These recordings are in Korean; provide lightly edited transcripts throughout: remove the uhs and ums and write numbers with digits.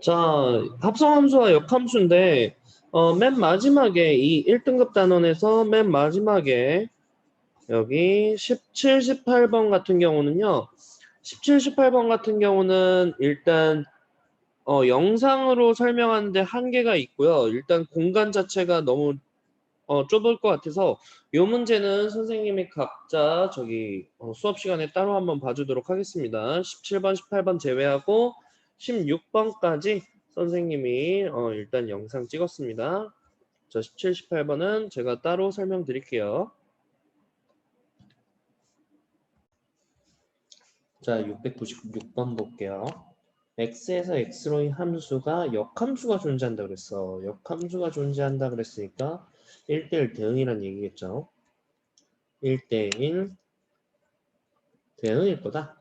자, 합성함수와 역함수인데 맨 마지막에 이 1등급 단원에서 맨 마지막에 여기 17, 18번 같은 경우는요. 17, 18번 같은 경우는 일단 영상으로 설명하는데 한계가 있고요. 일단 공간 자체가 너무 좁을 것 같아서 이 문제는 선생님이 각자 저기 수업 시간에 따로 한번 봐주도록 하겠습니다. 17번, 18번 제외하고 16번까지 선생님이 일단 영상 찍었습니다. 자, 17, 18번은 제가 따로 설명드릴게요. 자, 696번 볼게요. x에서 x로의 함수가 역함수가 존재한다 그랬어. 역함수가 존재한다 그랬으니까 1대1 대응이란 얘기겠죠. 1대1 대응일 거다.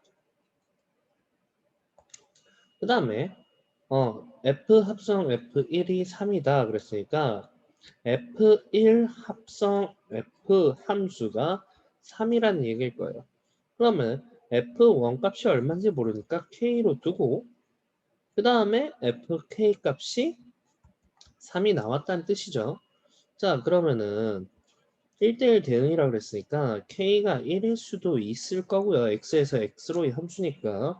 그 다음에 F 합성 F1이 3이다 그랬으니까 F1 합성 F 함수가 3이라는 얘기일 거예요. 그러면 F1 값이 얼마인지 모르니까 K로 두고 그 다음에 FK 값이 3이 나왔다는 뜻이죠. 자, 그러면은 1대1 대응이라고 그랬으니까 K가 1일 수도 있을 거고요. X에서 X로의 함수니까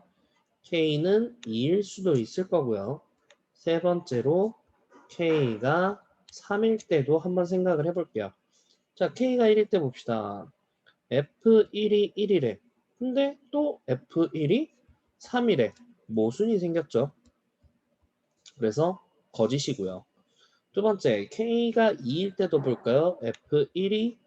K는 2일 수도 있을 거고요. 세 번째로 K가 3일 때도 한번 생각을 해볼게요. 자, K가 1일 때 봅시다. F1이 1이래. 근데 또 F1이 3이래. 모순이 생겼죠. 그래서 거짓이고요. 두 번째, K가 2일 때도 볼까요? F1이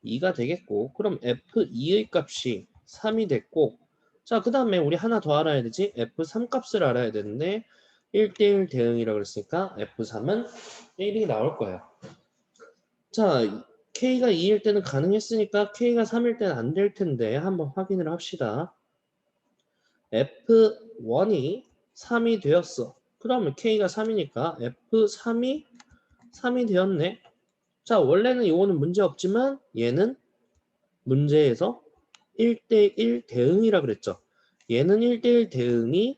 2가 되겠고, 그럼 F2의 값이 3이 됐고, 자, 그 다음에 우리 하나 더 알아야 되지? F3 값을 알아야 되는데, 1대1 대응이라고 그랬으니까 F3은 1이 나올 거예요. 자, K가 2일 때는 가능했으니까 K가 3일 때는 안 될 텐데, 한번 확인을 합시다. F1이 3이 되었어. 그러면 K가 3이니까 F3이 3이 되었네. 자, 원래는 이거는 문제 없지만 얘는 문제에서 1대1 대응이라 그랬죠. 얘는 1대1 대응이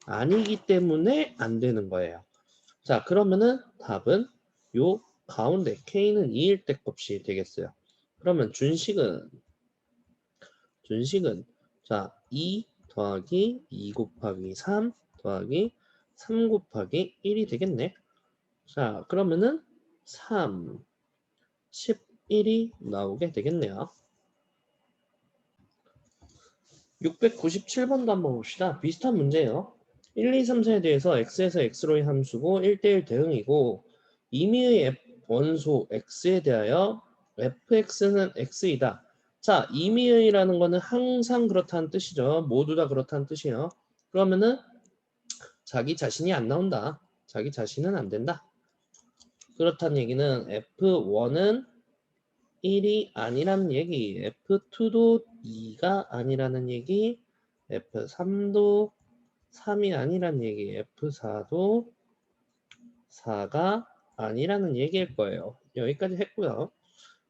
아니기 때문에 안 되는 거예요. 자, 그러면은 답은 요 가운데 K는 2일 때 값이 되겠어요. 그러면 준식은 자, 2 더하기 2 곱하기 3 더하기 3 곱하기 1이 되겠네. 자, 그러면은 3, 11이 나오게 되겠네요. 697번도 한번 봅시다. 비슷한 문제예요. 1, 2, 3, 4에 대해서 x에서 x로의 함수고 1대1 대응이고 임의의 f 원소 x에 대하여 fx는 x이다. 자, 임의의라는 거는 항상 그렇다는 뜻이죠. 모두 다 그렇다는 뜻이에요. 그러면은 자기 자신이 안 나온다. 자기 자신은 안 된다. 그렇다는 얘기는 f1은 1이 아니라는 얘기, F2도 2가 아니라는 얘기, F3도 3이 아니라는 얘기, F4도 4가 아니라는 얘기일 거예요. 여기까지 했고요.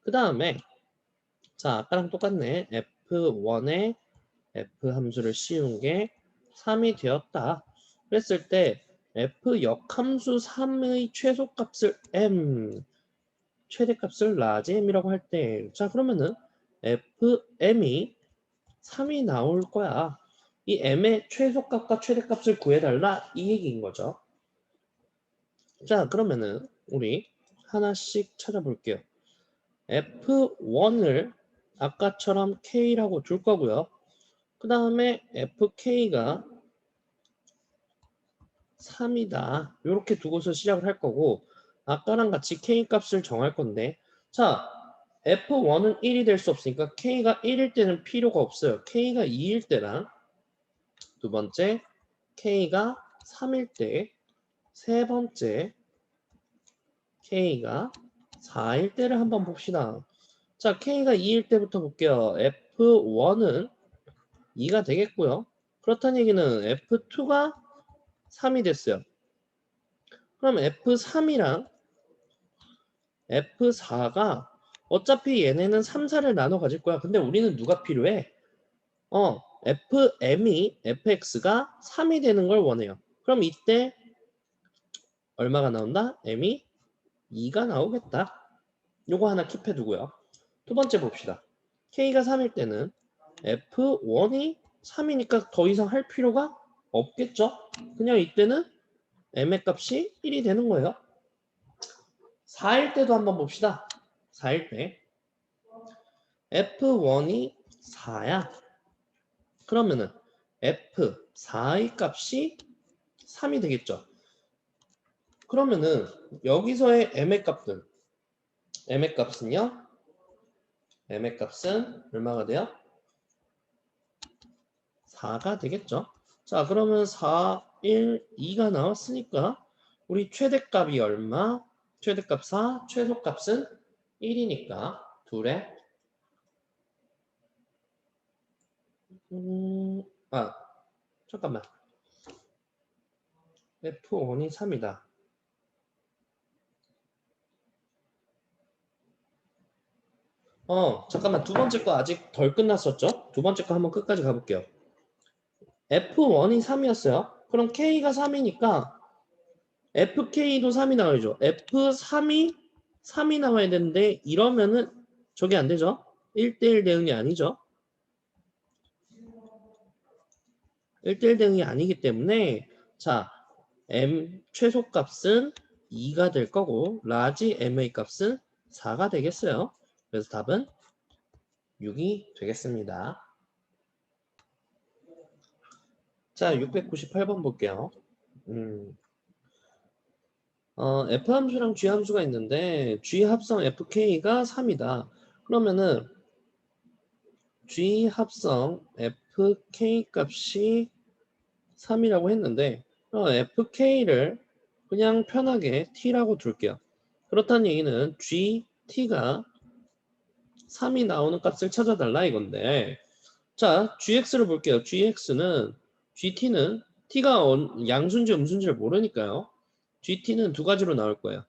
그 다음에 자, 아까랑 똑같네. F1에 F 함수를 씌운 게 3이 되었다. 그랬을 때 F 역함수 3의 최소값을 M 최대값을 라지 m이라고 할 때, 자, 그러면은 fm이 3이 나올 거야. 이 m의 최소값과 최대값을 구해달라 이 얘기인 거죠. 자, 그러면은 우리 하나씩 찾아볼게요. f1을 아까처럼 k라고 줄 거고요. 그 다음에 fk가 3이다. 이렇게 두고서 시작을 할 거고, 아까랑 같이 k 값을 정할 건데, 자, F1은 1이 될 수 없으니까 K가 1일 때는 필요가 없어요. K가 2일 때랑 두 번째 K가 3일 때, 세 번째 K가 4일 때를 한번 봅시다. 자, K가 2일 때부터 볼게요. F1은 2가 되겠고요. 그렇다는 얘기는 F2가 3이 됐어요. 그럼 F3이랑 F4가 어차피 얘네는 3, 4를 나눠 가질 거야. 근데 우리는 누가 필요해? FM이 FX가 3이 되는 걸 원해요. 그럼 이때 얼마가 나온다? m이 2가 나오겠다. 요거 하나 킵해 두고요. 두 번째 봅시다. k가 3일 때는 f1이 3이니까 더 이상 할 필요가 없겠죠? 그냥 이때는 m의 값이 1이 되는 거예요. 4일 때도 한번 봅시다. 4일 때 f1이 4야. 그러면은 f4의 값이 3이 되겠죠. 그러면은 여기서의 m의 값은요? m의 값은 얼마가 돼요? 4가 되겠죠. 자, 그러면 4, 1, 2가 나왔으니까 우리 최대값이 얼마? 최대값 4, 최소값은 1이니까 둘에 아, 잠깐만. F1이 3이다. 잠깐만. 두 번째 거 아직 덜 끝났었죠? 두 번째 거 한번 끝까지 가볼게요. F1이 3이었어요. 그럼 K가 3이니까 FK도 3이 나와야죠. F3이 3이 나와야 되는데 이러면은 저게 안 되죠? 1대1 대응이 아니죠. 1대1 대응이 아니기 때문에 자, M 최소값은 2가 될 거고 라지 MA 값은 4가 되겠어요. 그래서 답은 6이 되겠습니다. 자, 698번 볼게요. F 함수랑 G 함수가 있는데 G 합성 FK가 3이다. 그러면은 G 합성 FK 값이 3이라고 했는데 FK를 그냥 편하게 T라고 둘게요. 그렇다는 얘기는 GT가 3이 나오는 값을 찾아달라 이건데 자 GX를 볼게요. GT는 T가 양수인지 음수인지를 모르니까요. GT는 두 가지로 나올 거예요.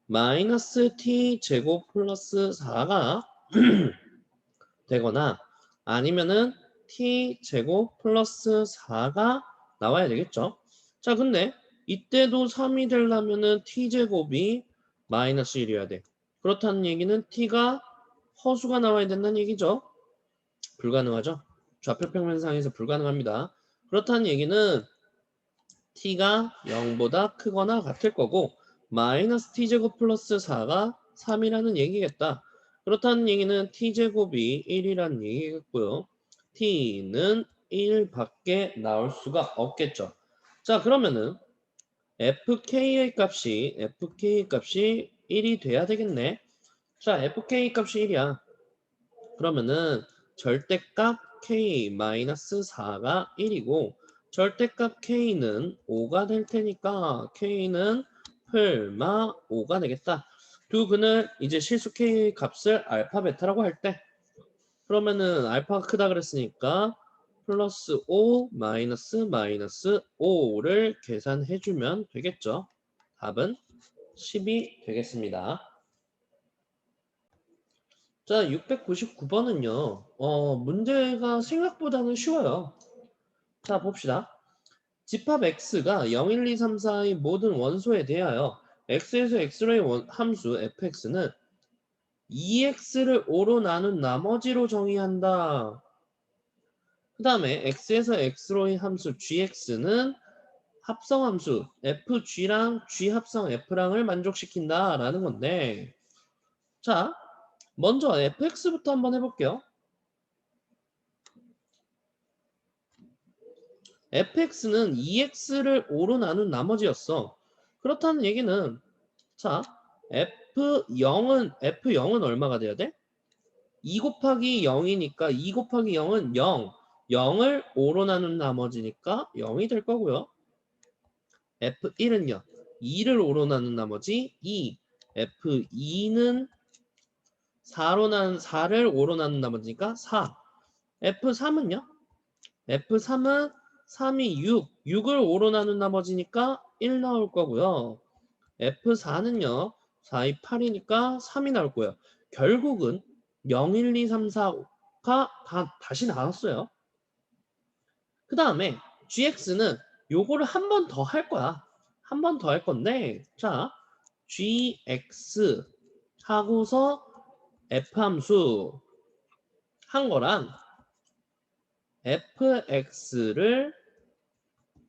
마이너스 T 제곱 플러스 4가 되거나 아니면은 T 제곱 플러스 4가 나와야 되겠죠. 자 근데 이때도 3이 되려면은 T 제곱이 마이너스 1이어야 돼. 그렇다는 얘기는 T가 허수가 나와야 된다는 얘기죠. 불가능하죠. 좌표 평면상에서 불가능합니다. 그렇다는 얘기는 T가 0보다 크거나 같을 거고 마이너스 T제곱 플러스 4가 3이라는 얘기겠다. 그렇다는 얘기는 T제곱이 1이라는 얘기겠고요. T는 1밖에 나올 수가 없겠죠. 자 그러면은 FK의 값이 1이 돼야 되겠네. 자 FK 값이 1이야. 그러면은 절대값 K-4가 1이고 절대값 K는 5가 될 테니까 K는 풀마 5가 되겠다. 두 근을 이제 실수 K 값을 알파 베타라고 할 때 그러면은 알파가 크다 그랬으니까 플러스 5 마이너스 5를 계산해주면 되겠죠. 답은 10이 되겠습니다. 자, 699번은요. 문제가 생각보다는 쉬워요. 자, 봅시다. 집합 x가 0, 1, 2, 3, 4의 모든 원소에 대하여 x에서 x로의 함수 fx는 2x를 5로 나눈 나머지로 정의한다. 그 다음에 x에서 x로의 함수 gx는 합성함수 fg랑 g 합성 f랑을 만족시킨다 라는 건데 자, 먼저 fx부터 한번 해볼게요. fx는 2x를 5로 나눈 나머지였어. 그렇다는 얘기는 자 f0은 얼마가 돼야 돼? 2 곱하기 0이니까 2 곱하기 0은 0. 0을 5로 나눈 나머지니까 0이 될 거고요. f1은요. 2를 5로 나눈 나머지 2. f2는 4를 5로 나눈 나머지니까 4. f3은요. F3은 3이 6, 6을 5로 나눈 나머지니까 1 나올 거고요. F4는요. 4이 8이니까 3이 나올 거예요. 결국은 0, 1, 2, 3, 4가 다시 나왔어요. 그 다음에 GX는 요거를 한 번 더 할 거야. 한 번 더 할 건데, 자, gx 하고서 f 함수 한 거랑 fx를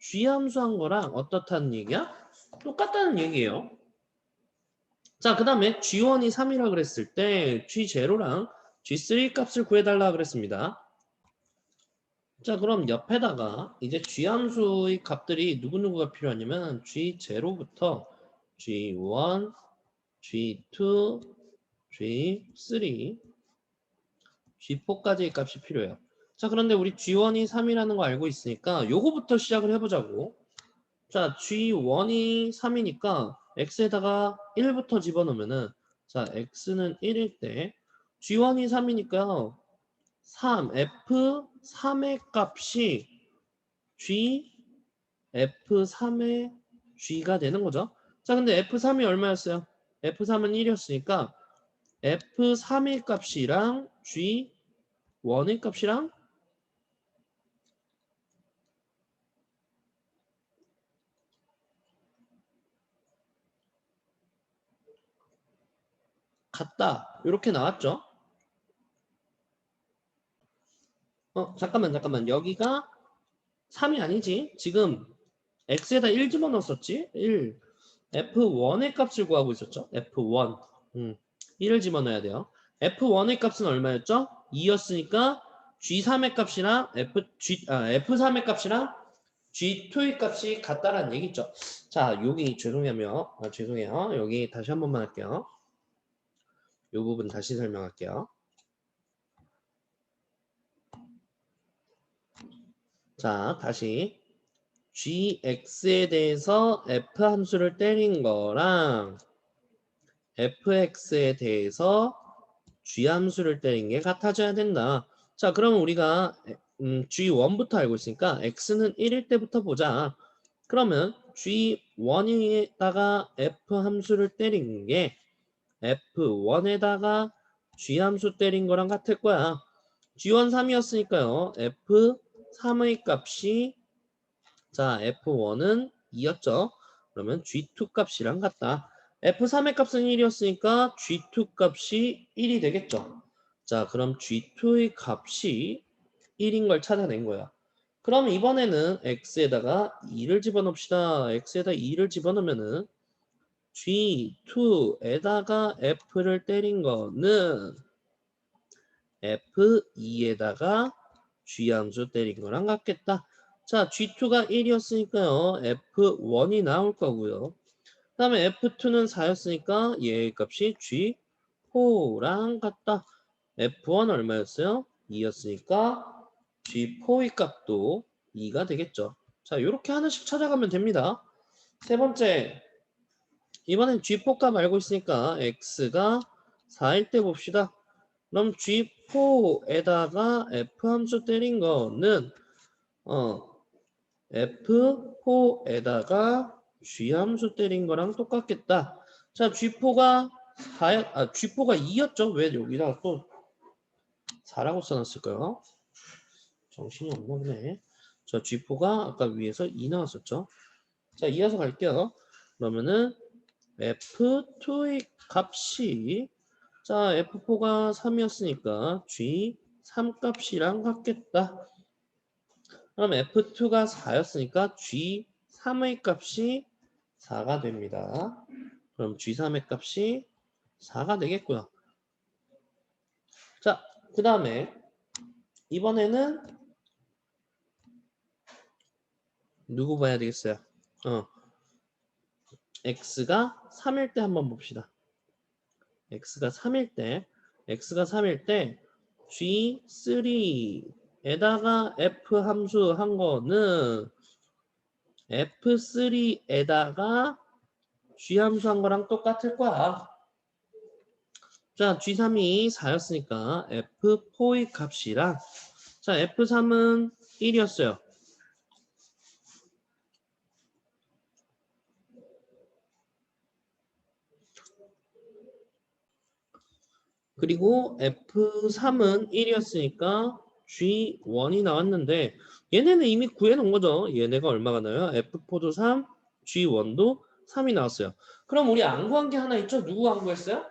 g 함수 한 거랑 어떻다는 얘기야? 똑같다는 얘기예요. 자, 그 다음에 g1이 3이라 그랬을 때 g0랑 g3 값을 구해달라 그랬습니다. 자, 그럼 옆에다가 이제 g 함수의 값들이 누구누구가 필요하냐면 g0부터 g1, g2, g3, g4까지의 값이 필요해요. 자, 그런데 우리 g1이 3이라는 거 알고 있으니까 요거부터 시작을 해보자고. 자, g1이 3이니까 x에다가 1부터 집어넣으면은, 자, x는 1일 때 g1이 3이니까요. 3, f3의 값이 g, f3의 g가 되는 거죠. 자, 근데 f3이 얼마였어요? f3은 1이었으니까 f3의 값이랑 g1의 값이랑 같다. 이렇게 나왔죠. 잠깐만. 여기가 3이 아니지. 지금 x에다 1 집어넣었었지? 1. f1의 값을 구하고 있었죠. f1. 1을 집어넣어야 돼요. f1의 값은 얼마였죠? 2였으니까 g3의 값이랑 f3의 값이랑 g2의 값이 같다라는 얘기죠. 자, 여기 죄송해요. 여기 다시 한 번만 할게요. 이 부분 다시 설명할게요. 자, 다시 gx에 대해서 f 함수를 때린 거랑 fx에 대해서 g 함수를 때린 게 같아져야 된다. 자, 그럼 우리가 g1부터 알고 있으니까 x는 1일 때부터 보자. 그러면 g1에다가 f 함수를 때린 게 f1에다가 g 함수 때린 거랑 같을 거야. g1 3이었으니까요. f3의 값이, 자, f1은 2였죠. 그러면 g2 값이랑 같다. f3의 값은 1이었으니까 g2 값이 1이 되겠죠. 자, 그럼 g2의 값이 1인 걸 찾아낸 거야. 그럼 이번에는 x에다가 2를 집어넣읍시다. x에다 2를 집어넣으면은 g2에다가 f를 때린 거는 f2에다가 g 함수 때린 거랑 같겠다. 자, g2가 1이었으니까요. f1이 나올 거고요. 그 다음에 f2는 4였으니까 얘의 값이 g4랑 같다. f1 얼마였어요? 2였으니까 g4의 값도 2가 되겠죠. 자, 이렇게 하나씩 찾아가면 됩니다. 세 번째, 이번엔 g4 값 알고 있으니까 x가 4일 때 봅시다. 그럼 G4에다가 F 함수 때린 거는 F4에다가 G 함수 때린 거랑 똑같겠다. 자, G4가 2였죠? 왜 여기다가 또 4라고 써놨을까요? 정신이 없나 보네. 자, G4가 아까 위에서 2 나왔었죠? 자, 이어서 갈게요. 그러면은 F2의 값이, 자, F4가 3이었으니까 G3 값이랑 같겠다. 그럼 F2가 4였으니까 G3의 값이 4가 됩니다. 그럼 G3의 값이 4가 되겠고요. 자, 그 다음에 이번에는 누구 봐야 되겠어요? X가 3일 때 한번 봅시다. X가 3일 때 G3에다가 F 함수 한 거는 F3에다가 G 함수 한 거랑 똑같을 거야. 자, G3이 4였으니까 F4의 값이랑, 자, F3은 1이었어요. 그리고 F3은 1이었으니까 G1이 나왔는데 얘네는 이미 구해놓은 거죠. 얘네가 얼마가 나요? F4도 3, G1도 3이 나왔어요. 그럼 우리 안 구한 게 하나 있죠? 누구 안 구했어요?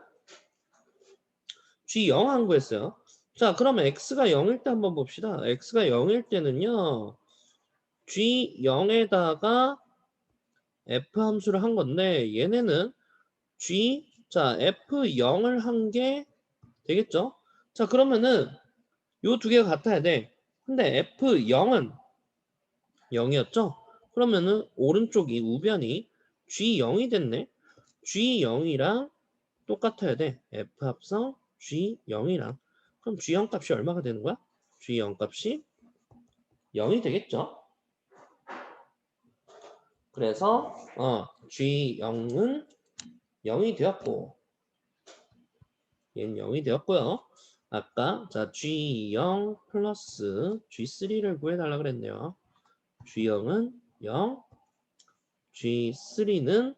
G0 안 구했어요. 자, 그러면 X가 0일 때 한번 봅시다. X가 0일 때는요. G0에다가 F 함수를 한 건데 얘네는 자, F0을 한 게 되겠죠? 자, 그러면은 요 두 개가 같아야 돼. 근데 F0은 0이었죠? 그러면은 오른쪽이 우변이 G0이 됐네. G0이랑 똑같아야 돼. F 합성 G0이랑. 그럼 G0 값이 얼마가 되는 거야? G0 값이 0이 되겠죠? 그래서 G0은 0이 되었고 얘는 0이 되었고요. 아까 자 G0 플러스 G3를 구해달라 그랬네요. G0은 0, G3는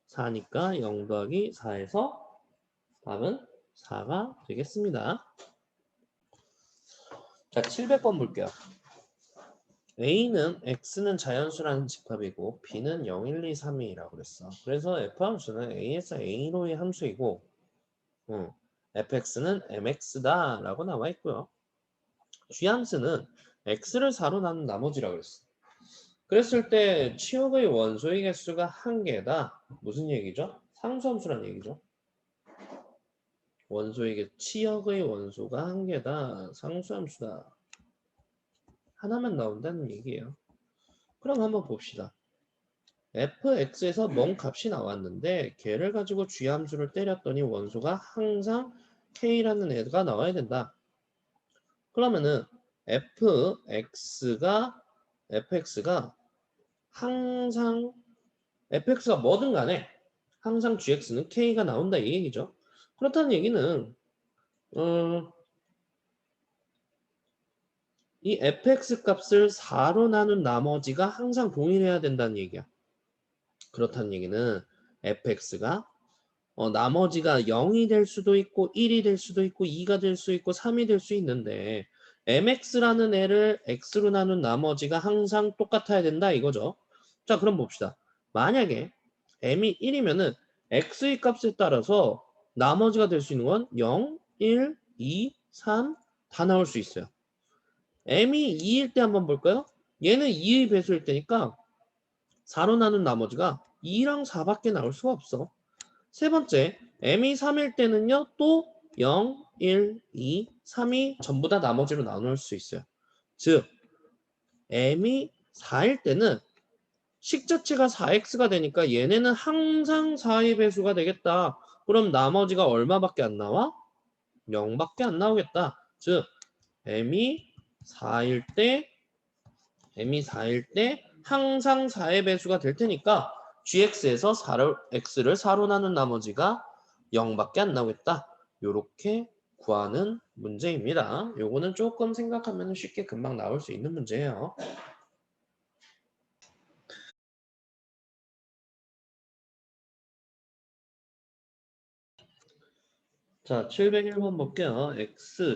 4니까 0 더하기 4에서 답은 4가 되겠습니다. 자, 700번 볼게요. A는 X는 자연수라는 집합이고 B는 0, 1, 2, 3이라고 그랬어. 그래서 F 함수는 A에서 A로의 함수이고 fx는 mx다 라고 나와 있고요. G 함수는 x를 4로 나눈 나머지라고 그랬어. 그랬을 때 치역의 원소의 개수가 한 개다. 무슨 얘기죠? 상수함수란 얘기죠. 치역의 원소가 한 개다. 상수함수다. 하나만 나온다는 얘기예요. 그럼 한번 봅시다. fx에서 뭔 값이 나왔는데 걔를 가지고 G함수를 때렸더니 원소가 항상 k라는 애가 나와야 된다. 그러면은 fx가 항상 fx가 뭐든 간에 항상 gx는 k가 나온다 이 얘기죠. 그렇다는 얘기는 이 fx 값을 4로 나눈 나머지가 항상 동일해야 된다는 얘기야. 그렇다는 얘기는 fx가 나머지가 0이 될 수도 있고 1이 될 수도 있고 2가 될 수 있고 3이 될 수 있는데 mx라는 애를 x로 나눈 나머지가 항상 똑같아야 된다 이거죠. 자, 그럼 봅시다. 만약에 m이 1이면은 x의 값에 따라서 나머지가 될 수 있는 건 0, 1, 2, 3 다 나올 수 있어요. m이 2일 때 한번 볼까요? 얘는 2의 배수일 때니까 4로 나눈 나머지가 2랑 4밖에 나올 수가 없어. 세 번째, m이 3일 때는요, 또 0, 1, 2, 3이 전부 다 나머지로 나눌 수 있어요. 즉, m이 4일 때는 식 자체가 4x가 되니까 얘네는 항상 4의 배수가 되겠다. 그럼 나머지가 얼마밖에 안 나와? 0밖에 안 나오겠다. 즉, m이 4일 때 항상 4의 배수가 될 테니까 gx에서 x를 4로 나눈 나머지가 0밖에 안 나오겠다. 요렇게 구하는 문제입니다. 요거는 조금 생각하면 쉽게 금방 나올 수 있는 문제예요. 자, 701번 볼게요.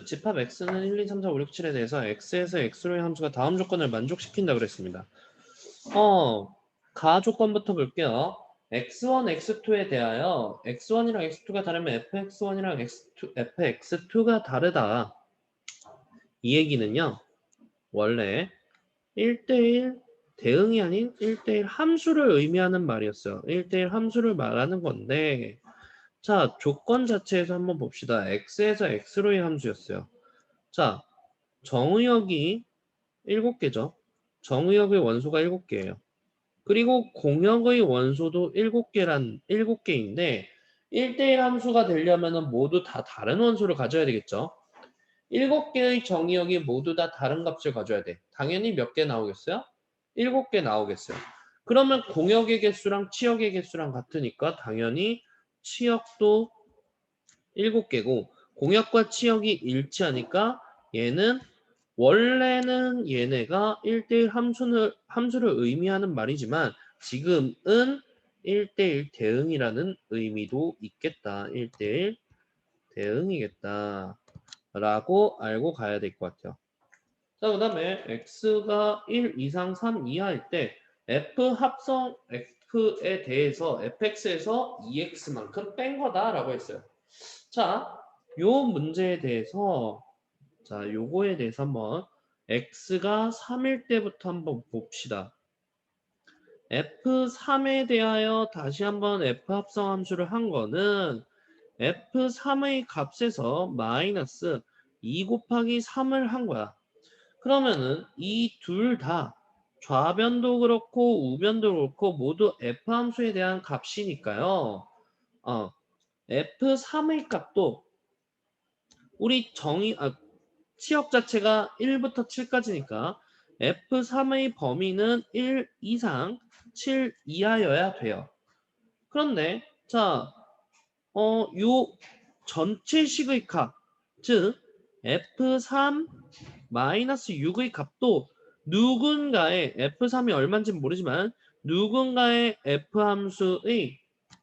집합 x는 1, 2, 3, 4, 5, 6, 7에 대해서 x에서 x로의 함수가 다음 조건을 만족시킨다 그랬습니다. 가 조건부터 볼게요. x1, x2에 대하여 x1이랑 x2가 다르면 fx1이랑 fx2가 다르다. 이 얘기는요. 원래 1대1 대응이 아닌 1대1 함수를 의미하는 말이었어요. 1대1 함수를 말하는 건데 자, 조건 자체에서 한번 봅시다. x에서 x로의 함수였어요. 자, 정의역이 7개죠. 정의역의 원소가 7개예요. 그리고 공역의 원소도 7개인데 1대1 함수가 되려면 모두 다 다른 원소를 가져야 되겠죠. 7개의 정의역이 모두 다 다른 값을 가져야 돼. 당연히 몇 개 나오겠어요? 7개 나오겠어요. 그러면 공역의 개수랑 치역의 개수랑 같으니까 당연히 치역도 7개고 공역과 치역이 일치하니까 얘는 원래는 얘네가 1대1 함수를 의미하는 말이지만 지금은 1대1 대응이라는 의미도 있겠다. 1대1 대응이겠다. 라고 알고 가야 될 것 같아요. 자, 그 다음에 x가 1 이상 3 이하일 때 f 합성 f에 대해서 fx에서 2x만큼 뺀 거다라고 했어요. 자, 요 문제에 대해서 자, 요거에 대해서 한번 x가 3일 때부터 한번 봅시다. f3에 대하여 다시 한번 f 합성 함수를 한 거는 f3의 값에서 마이너스 2 곱하기 3을 한 거야. 그러면은 이 둘 다 좌변도 그렇고 우변도 그렇고 모두 f 함수에 대한 값이니까요. f3의 값도 우리 치역 자체가 1부터 7까지니까 F3의 범위는 1 이상 7 이하여야 돼요. 그런데 자, 요 전체식의 값, 즉 F3 마이너스 6의 값도 누군가의 F3이 얼마인지는 모르지만 누군가의 F 함수의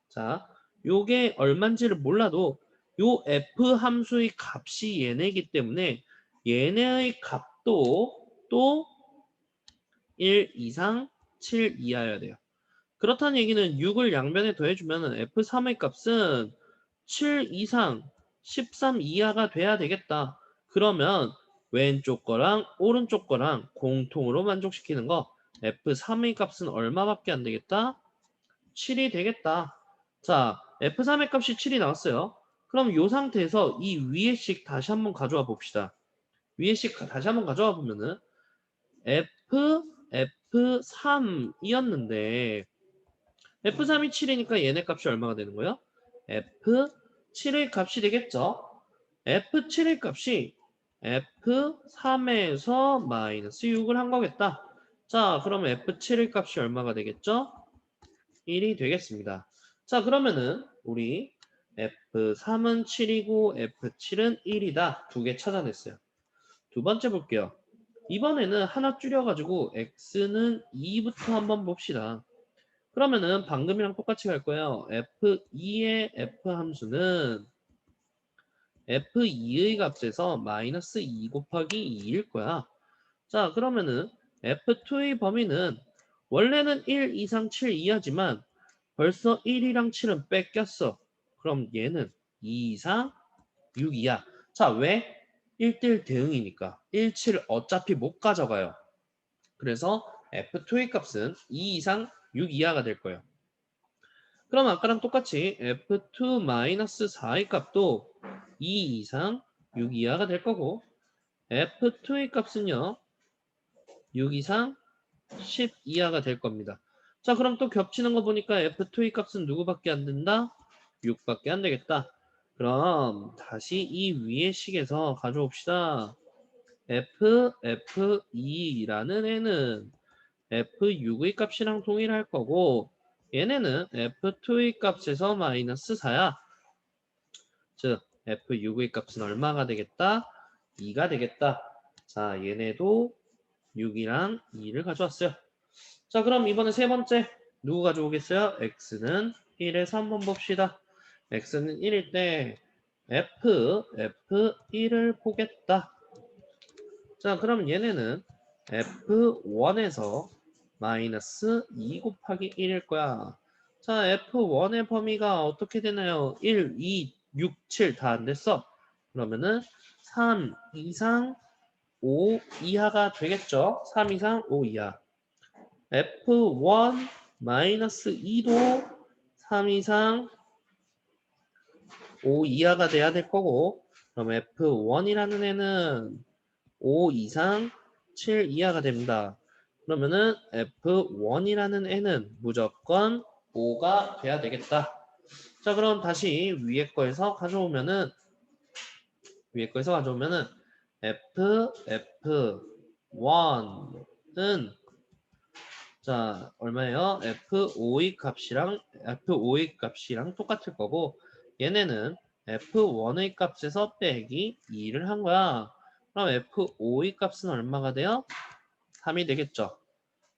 자, 요게 얼마인지를 몰라도 요 F 함수의 값이 얘네이기 때문에 얘네의 값도 또 1 이상 7 이하여야 돼요. 그렇다는 얘기는 6을 양변에 더해주면 F3의 값은 7 이상 13 이하가 돼야 되겠다. 그러면 왼쪽 거랑 오른쪽 거랑 공통으로 만족시키는 거 F3의 값은 얼마밖에 안 되겠다? 7이 되겠다. 자, F3의 값이 7이 나왔어요. 그럼 이 상태에서 이 위의 식 다시 한번 가져와 봅시다. 위의 식 다시 한번 가져와 보면은 F3이었는데 F3이 7이니까 얘네 값이 얼마가 되는 거예요? F7의 값이 되겠죠? F7의 값이 F3에서 마이너스 6을 한 거겠다. 자, 그러면 F7의 값이 얼마가 되겠죠? 1이 되겠습니다. 자, 그러면은 우리 F3은 7이고 F7은 1이다. 두 개 찾아냈어요. 두 번째 볼게요. 이번에는 하나 줄여가지고 X는 2부터 한번 봅시다. 그러면은 방금이랑 똑같이 갈 거예요. F2의 F 함수는 F2의 값에서 마이너스 2 곱하기 2일 거야. 자, 그러면은 F2의 범위는 원래는 1 이상 7 이하지만 벌써 1이랑 7은 뺏겼어. 그럼 얘는 2 이상 6 이하. 자, 왜? 1대1 대응이니까 1, 7 어차피 못 가져가요. 그래서 F2의 값은 2 이상 6 이하가 될 거예요. 그럼 아까랑 똑같이 F2-4의 값도 2 이상 6 이하가 될 거고 F2의 값은요 6 이상 10 이하가 될 겁니다. 자, 그럼 또 겹치는 거 보니까 F2의 값은 누구밖에 안 된다? 6밖에 안 되겠다. 그럼 다시 이 위의 식에서 가져옵시다. F2라는 애는 F6의 값이랑 동일할 거고 얘네는 F2의 값에서 마이너스 4야. 즉 F6의 값은 얼마가 되겠다? 2가 되겠다. 자, 얘네도 6이랑 2를 가져왔어요. 자, 그럼 이번에 세 번째 누구 가져오겠어요? X는 1에서 한번 봅시다. X는 1일 때 F1을 보겠다. 자, 그럼 얘네는 F1에서 마이너스 2 곱하기 1일 거야. 자, F1의 범위가 어떻게 되나요? 1, 2, 6, 7 다 안 됐어. 그러면은 3 이상 5 이하가 되겠죠? 3 이상 5 이하. F1 마이너스 2도 3 이상 5 이하가 돼야 될 거고 그럼 F1이라는 애는 5 이상 7 이하가 됩니다. 그러면은 F1이라는 애는 무조건 5가 돼야 되겠다. 자, 그럼 다시 위에 거에서 가져오면은 F1은 자, 얼마예요? F5의 값이랑 똑같을 거고 얘네는 F1의 값에서 빼기 2를 한 거야. 그럼 F5의 값은 얼마가 돼요? 3이 되겠죠.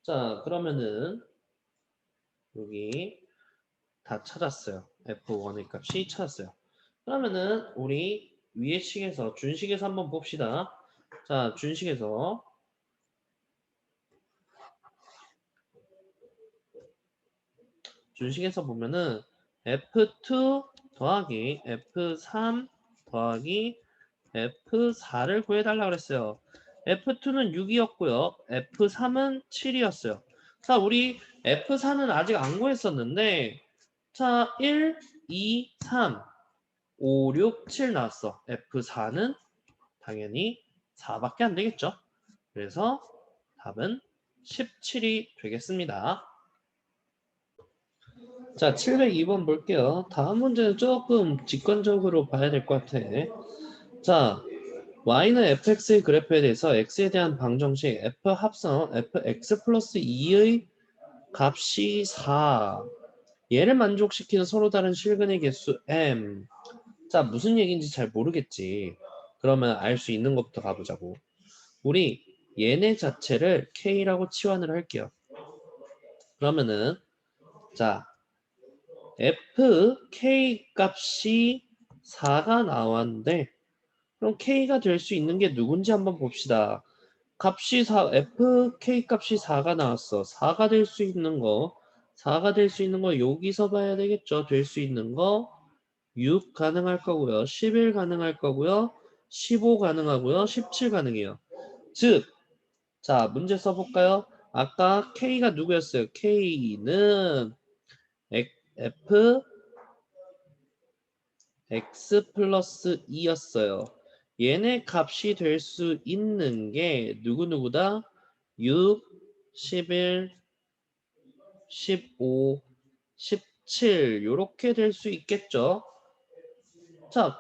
자, 그러면은 여기 다 찾았어요. F1의 값이 찾았어요. 그러면은 우리 위의 식에서 준식에서 한번 봅시다. 자, 준식에서 보면은 F2 더하기 F3 더하기 F4를 구해달라 그랬어요. F2는 6이었고요. F3은 7이었어요. 자, 우리 F4는 아직 안 구했었는데 자, 1, 2, 3, 5, 6, 7 나왔어. F4는 당연히 4밖에 안 되겠죠. 그래서 답은 17이 되겠습니다. 자, 702번 볼게요. 다음 문제는 조금 직관적으로 봐야 될 것 같아. 자, y는 fx의 그래프에 대해서 x에 대한 방정식 f 합성 fx 플러스 2의 값이 4. 얘를 만족시키는 서로 다른 실근의 개수 m. 자, 무슨 얘기인지 잘 모르겠지. 그러면 알 수 있는 것부터 가보자고. 우리 얘네 자체를 k라고 치환을 할게요. 그러면은 자, fk 값이 4가 나왔는데 그럼 k가 될 수 있는 게 누군지 한번 봅시다. 값이 4, fk 값이 4가 나왔어. 4가 될 수 있는 거, 4가 될 수 있는 거 여기서 봐야 되겠죠. 될 수 있는 거 6 가능할 거고요. 11 가능할 거고요. 15 가능하고요. 17 가능해요. 즉, 자, 문제 써볼까요? 아까 k가 누구였어요? k는 f x 플러스 2였어요. 얘네 값이 될 수 있는 게 누구누구다? 6, 11, 15, 17 요렇게 될 수 있겠죠. 자,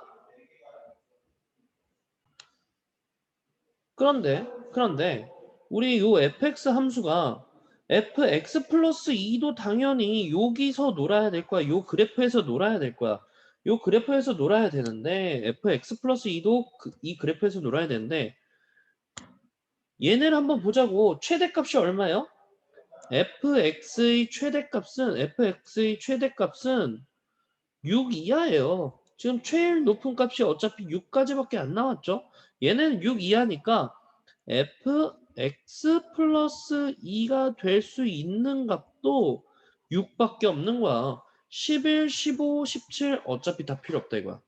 그런데 우리 요 fx 함수가 fx 플러스 2도 당연히 여기서 놀아야 될 거야. 요 그래프에서 놀아야 될 거야. 요 그래프에서 놀아야 되는데 fx 플러스 2도 이 그래프에서 놀아야 되는데 얘네를 한번 보자고. 최대값이 얼마예요? fx의 최대값은 6 이하예요. 지금 제일 높은 값이 어차피 6까지밖에 안 나왔죠. 얘는 6 이하니까 fx 플러스 2가 될 수 있는 값도 6밖에 없는 거야. 11, 15, 17 어차피 다 필요 없다 이거야.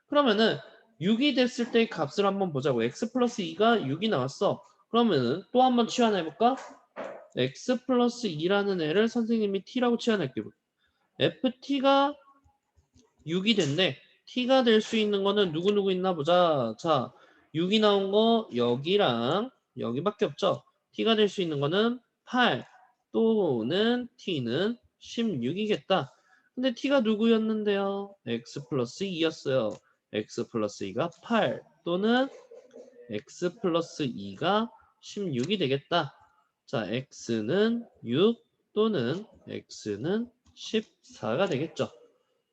그러면은 6이 됐을 때의 값을 한번 보자고. x 플러스 2가 6이 나왔어. 그러면은 또 한번 치환해볼까? x 플러스 2라는 애를 선생님이 t라고 치환할게요. ft가 6이 됐네. t가 될 수 있는 거는 누구누구 있나 보자. 자, 6이 나온 거 여기랑 여기밖에 없죠. t가 될 수 있는 거는 8 또는 t는 16이겠다. 근데 t가 누구였는데요? x 플러스 2였어요. x 플러스 2가 8 또는 x 플러스 2가 16이 되겠다. 자, x는 6 또는 x는 14가 되겠죠.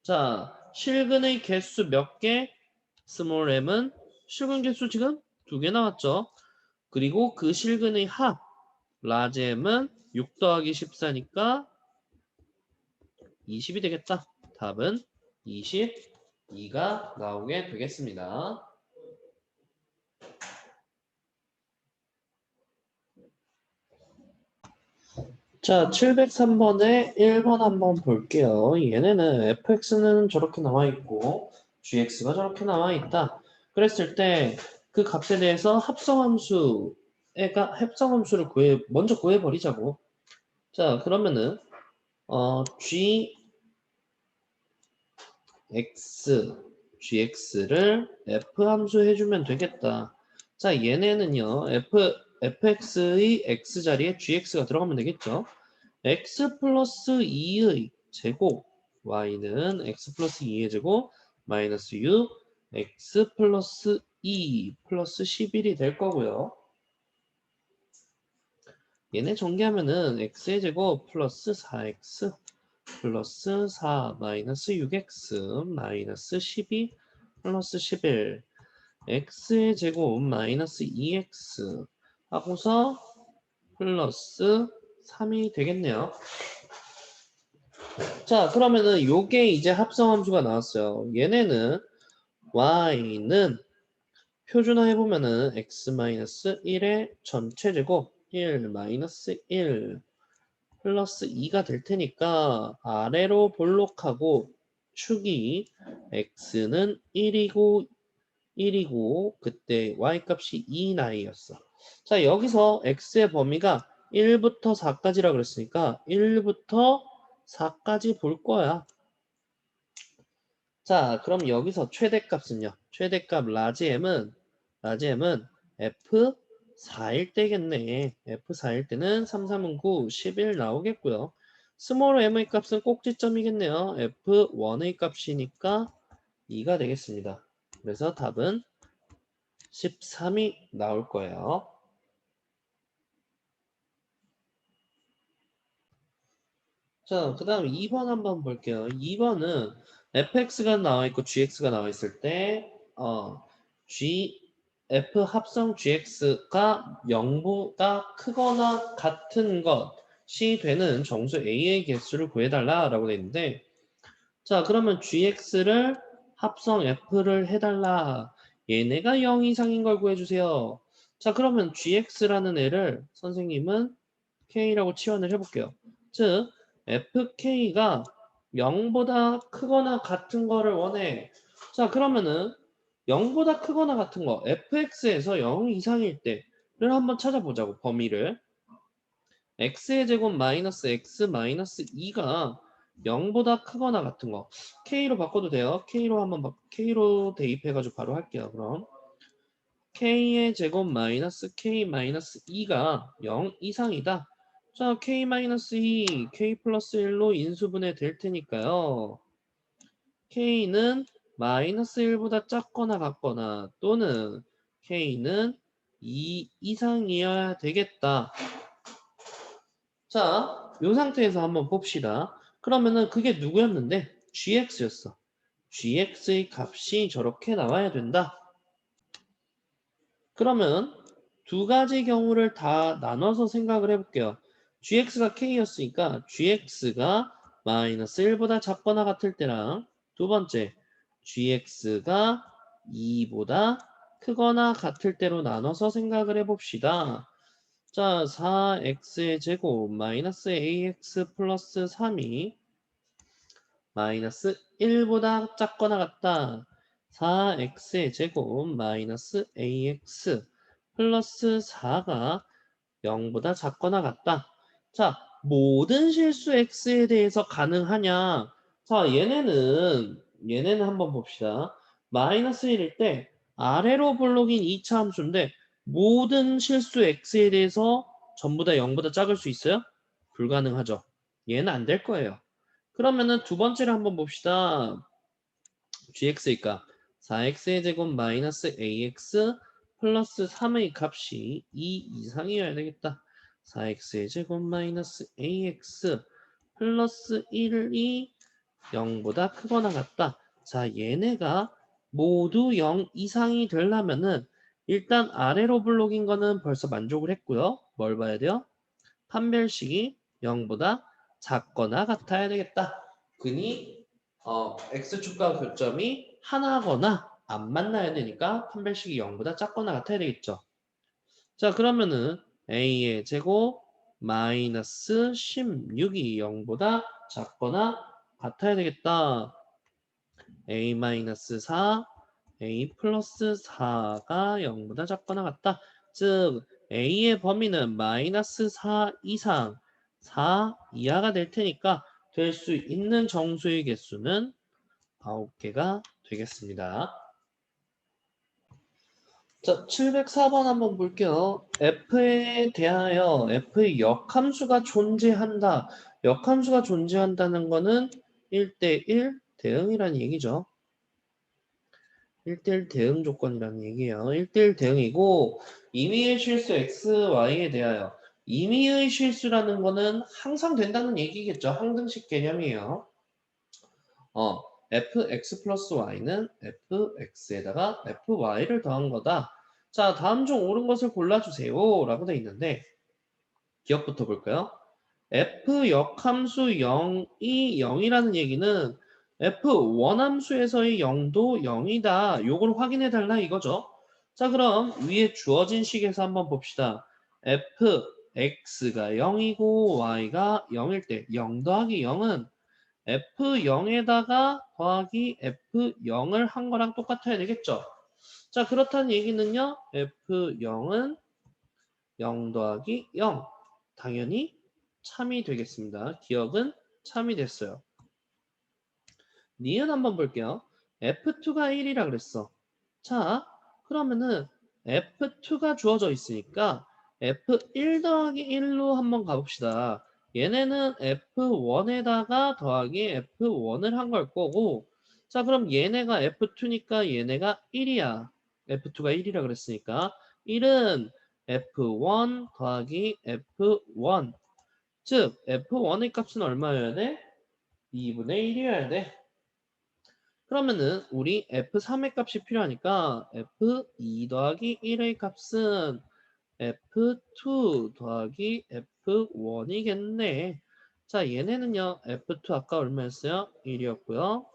자, 실근의 개수 몇 개? 스몰 m은 실근 개수 지금 2개 나왔죠. 그리고 그 실근의 합, 라지 m은 6 더하기 14니까 20이 되겠다. 답은 22가 나오게 되겠습니다. 자, 703번에 1번 한번 볼게요. 얘네는 fx는 저렇게 나와 있고 gx가 저렇게 나와 있다. 그랬을 때 그 값에 대해서 합성함수를 먼저 구해버리자고. 자, 그러면은 gx를 f 함수 해주면 되겠다. 자, 얘네는요 fx의 x 자리에 gx가 들어가면 되겠죠. x 플러스 2의 제곱 y는 x 플러스 2의 제곱 마이너스 6 x 플러스 2 플러스 11이 될 거고요. 얘네 전개하면은 x의 제곱 플러스 4x 플러스 4 마이너스 6x 마이너스 12 플러스 11 x의 제곱 마이너스 2x 하고서 플러스 3이 되겠네요. 자, 그러면은 요게 이제 합성함수가 나왔어요. 얘네는 y는 표준화 해보면은 x-1의 전체 제곱 1-1 플러스 2가 될 테니까 아래로 볼록하고 축이 x는 1이고 그때 y값이 2인 i였어. 자, 여기서 x의 범위가 1부터 4까지라 그랬으니까 1부터 4까지 볼 거야. 자, 그럼 여기서 최대값은요. 최대값 라지 M은 F4일 때겠네. F4일 때는 3, 3은 9, 11 나오겠고요. 스몰 m의 값은 꼭지점이겠네요. F1의 값이니까 2가 되겠습니다. 그래서 답은 13이 나올 거예요. 자, 그 다음 2번 한번 볼게요. 2번은 fx가 나와 있고 gx가 나와 있을 때 f 합성 gx가 0보다 크거나 같은 것이 되는 정수 a의 개수를 구해달라라고 되어 있는데, 자, 그러면 gx를 합성 f를 해달라. 얘네가 0 이상인 걸 구해주세요. 자, 그러면 gx라는 애를 선생님은 k라고 치환을 해볼게요. 즉 fk가 0보다 크거나 같은 거를 원해. 자, 그러면은 0보다 크거나 같은 거 fx에서 0 이상일 때를 한번 찾아보자고. 범위를 x의 제곱 마이너스 x 마이너스 2가 0보다 크거나 같은 거 k로 바꿔도 돼요. k로 대입해가지고 바로 할게요. 그럼 k의 제곱 마이너스 k 마이너스 2가 0 이상이다. 자, k-2, k 플러스 1로 인수분해 될 테니까요. k는 마이너스 1보다 작거나 같거나 또는 k는 2 이상이어야 되겠다. 자, 이 상태에서 한번 봅시다. 그러면은 그게 누구였는데? gx였어. gx의 값이 저렇게 나와야 된다. 그러면 두 가지 경우를 다 나눠서 생각을 해볼게요. gx가 k였으니까 gx가 마이너스 1보다 작거나 같을 때랑 두 번째 gx가 2보다 크거나 같을 때로 나눠서 생각을 해봅시다. 자, 4x의 제곱 마이너스 ax 플러스 3이 마이너스 1보다 작거나 같다. 4x의 제곱 마이너스 ax 플러스 4가 0보다 작거나 같다. 자, 모든 실수 x에 대해서 가능하냐? 자, 얘네는 한번 봅시다. 마이너스 1일 때 아래로 볼록인 2차 함수인데 모든 실수 x에 대해서 전부 다 0보다 작을 수 있어요? 불가능하죠. 얘는 안 될 거예요. 그러면은 두 번째를 한번 봅시다. gx니까 4x의 제곱 마이너스 ax 플러스 3의 값이 2 이상이어야 되겠다. 4x의 제곱 마이너스 ax 플러스 1이 0보다 크거나 같다. 자, 얘네가 모두 0 이상이 되려면은 일단 아래로 블록인 거는 벌써 만족을 했고요. 뭘 봐야 돼요? 판별식이 0보다 작거나 같아야 되겠다. 그니 x축과 교점이 하나거나 안 만나야 되니까 판별식이 0보다 작거나 같아야 되겠죠. 자, 그러면은 a의 제곱 마이너스 16이 0보다 작거나 같아야 되겠다. a 마이너스 4, a 플러스 4가 0보다 작거나 같다. 즉 a의 범위는 마이너스 4 이상 4 이하가 될 테니까 될 수 있는 정수의 개수는 9개가 되겠습니다. 자, 704번 한번 볼게요. f에 대하여 f의 역함수가 존재한다. 역함수가 존재한다는 거는 1대1 대응이라는 얘기죠. 1대1 대응 조건이라는 얘기예요. 1대1 대응이고 임의의 실수 x, y에 대하여 임의의 실수라는 거는 항상 된다는 얘기겠죠. 항등식 개념이에요. fx 플러스 y는 fx에다가 fy를 더한 거다. 자, 다음 중 옳은 것을 골라주세요. 라고 돼 있는데 기억부터 볼까요? f 역함수 0이 0이라는 얘기는 F1 함수에서의 0도 0이다. 요걸 확인해 달라 이거죠. 자, 그럼 위에 주어진 식에서 한번 봅시다. fx가 0이고 y가 0일 때 0 더하기 0은 f0에다가 더하기 f0을 한 거랑 똑같아야 되겠죠. 자, 그렇다는 얘기는요. f0은 0 더하기 0. 당연히 참이 되겠습니다. 기억은 참이 됐어요. 니은 한번 볼게요. F2가 1이라 그랬어. 자, 그러면은 F2가 주어져 있으니까 F1 더하기 1로 한번 가봅시다. 얘네는 F1에다가 더하기 F1을 한 걸 거고, 자, 그럼 얘네가 F2니까 얘네가 1이야. F2가 1이라 그랬으니까 1은 F1 더하기 F1. 즉, F1의 값은 얼마여야 돼? 2분의 1이어야 돼. 그러면은 우리 F3의 값이 필요하니까 F2 더하기 1의 값은 F2 더하기 F1이겠네. 자, 얘네는요. F2 아까 얼마였어요? 1이었고요.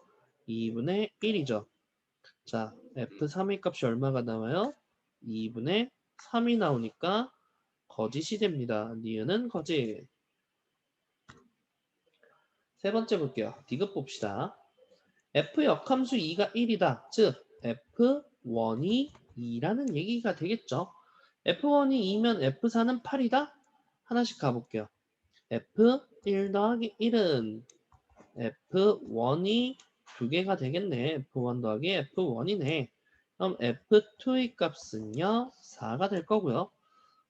2분의 1이죠. 자, F3의 값이 얼마가 나와요? 2분의 3이 나오니까 거짓이 됩니다. 니은은 거짓. 세 번째 볼게요. 디귿 봅시다. F 역함수 2가 1이다. 즉 F1이 2라는 얘기가 되겠죠. F1이 2면 F4는 8이다? 하나씩 가볼게요. F1 더하기 1은 F1이 두 개가 되겠네. F1 더하기 F1이네. 그럼 F2의 값은요. 4가 될 거고요.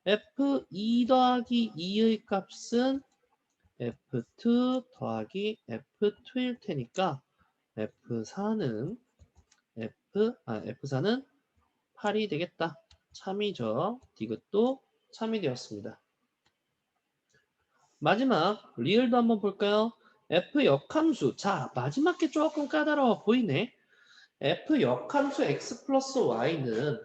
F2 더하기 2의 값은 F2 더하기 F2일 테니까 F4는 F4는 8이 되겠다. 참이죠. 디귿도 참이 되었습니다. 마지막 리을도 한번 볼까요? F 역함수. 자, 마지막 게 조금 까다로워 보이네. F 역함수 x 플러스 y는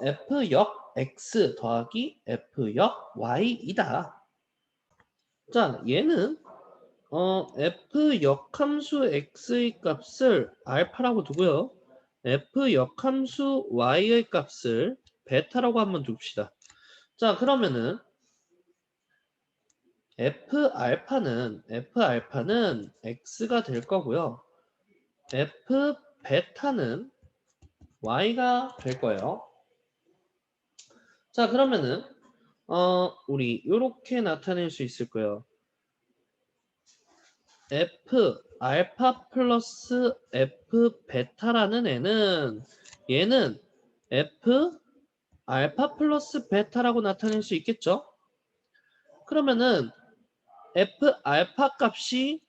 F 역 x 더하기 F 역 y이다. 자, 얘는 F 역함수 x의 값을 알파라고 두고요. F 역함수 y의 값을 베타라고 한번 둡시다. 자, 그러면은 F 알파는 x가 될 거고요. F 베타는 y가 될 거예요. 자, 그러면은 우리 이렇게 나타낼 수 있을 거예요. F 알파 플러스 F 베타라는 애는 얘는 F 알파 플러스 베타라고 나타낼 수 있겠죠? 그러면은 F 알파 값이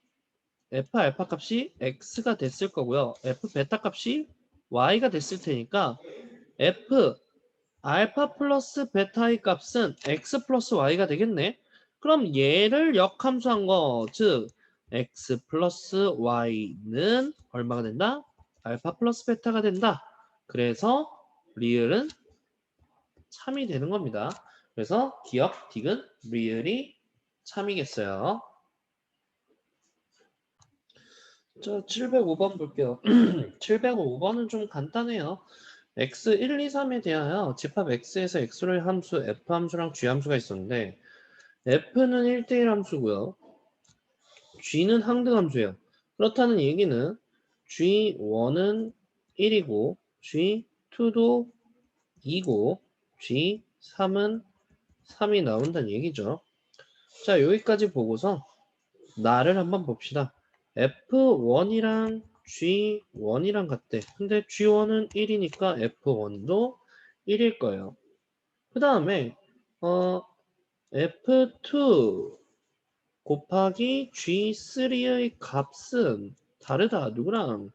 X가 됐을 거고요. F 베타 값이 Y가 됐을 테니까 F 알파 플러스 베타의 값은 X 플러스 Y가 되겠네. 그럼 얘를 역함수한 거, 즉 X 플러스 Y는 얼마가 된다? 알파 플러스 베타가 된다. 그래서 리을은 참이 되는 겁니다. 그래서 기억, 디귿, 리을이 참이겠어요. 자, 705번 볼게요. 705번은 좀 간단해요. x 1, 2, 3에 대하여 집합 x에서 x로의 함수 f 함수랑 g 함수가 있었는데 f는 1대1 함수고요. g는 항등 함수예요. 그렇다는 얘기는 g1은 1이고 g2도 2고 g3은 3이 나온다는 얘기죠. 자, 여기까지 보고서 나를 한번 봅시다. F1이랑 G1이랑 같대. 근데 G1은 1이니까 F1도 1일 거예요. 그 다음에 F2 곱하기 G3의 값은 다르다. 누구랑?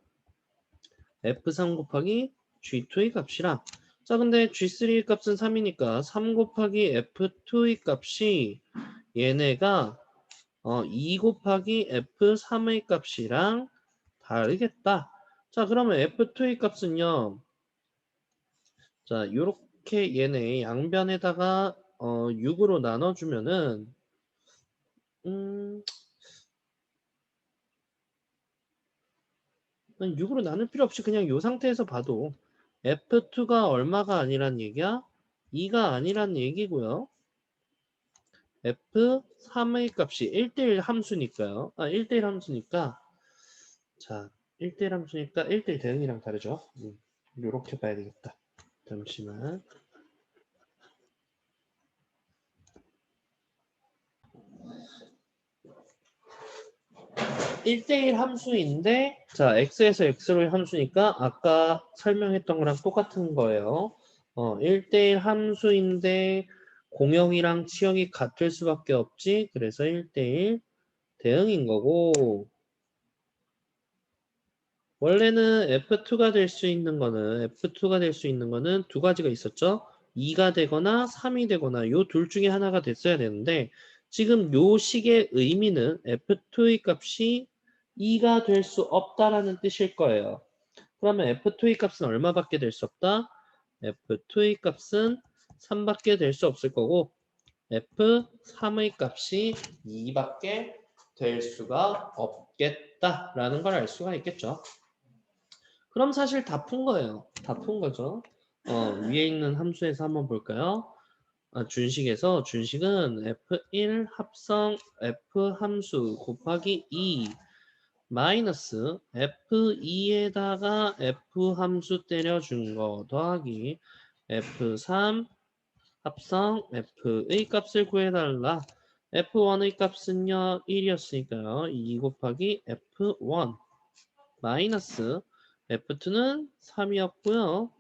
F3 곱하기 G2의 값이랑. 자, 근데 G3의 값은 3이니까 3 곱하기 F2의 값이 얘네가 2 곱하기 F3의 값이랑 다르겠다. 자, 그러면 F2의 값은요. 자, 요렇게 얘네 양변에다가 6으로 나눠주면은 음, 6으로 나눌 필요 없이 그냥 이 상태에서 봐도 F2가 얼마가 아니란 얘기야? 2가 아니란 얘기고요. F3의 값이 1대1 함수니까요. 1대1 함수니까 자, 1대1 함수니까 1대1 대응이랑 다르죠. 이렇게 봐야 되겠다. 잠시만. 1대1 함수인데 자 x에서 x로의 함수니까 아까 설명했던 거랑 똑같은 거예요. 1대1 함수인데 공역이랑 치역이 같을 수밖에 없지. 그래서 1대1 대응인 거고 원래는 F2가 될 수 있는 거는 두 가지가 있었죠. 2가 되거나 3이 되거나 요 둘 중에 하나가 됐어야 되는데 지금 요 식의 의미는 F2의 값이 2가 될 수 없다라는 뜻일 거예요. 그러면 F2의 값은 얼마밖에 될 수 없다? F2의 값은 3밖에 될 수 없을 거고 F3의 값이 2밖에 될 수가 없겠다라는 걸 알 수가 있겠죠. 그럼 사실 다 푼 거예요. 다 푼 거죠. 위에 있는 함수에서 한번 볼까요? 준식은 F1 합성 F 함수 곱하기 2 마이너스 F2에다가 F 함수 때려준 거 더하기 F3 합성 F의 값을 구해달라. F1의 값은요 1이었으니까요. 2 곱하기 F1 마이너스 F2는 3이었고요.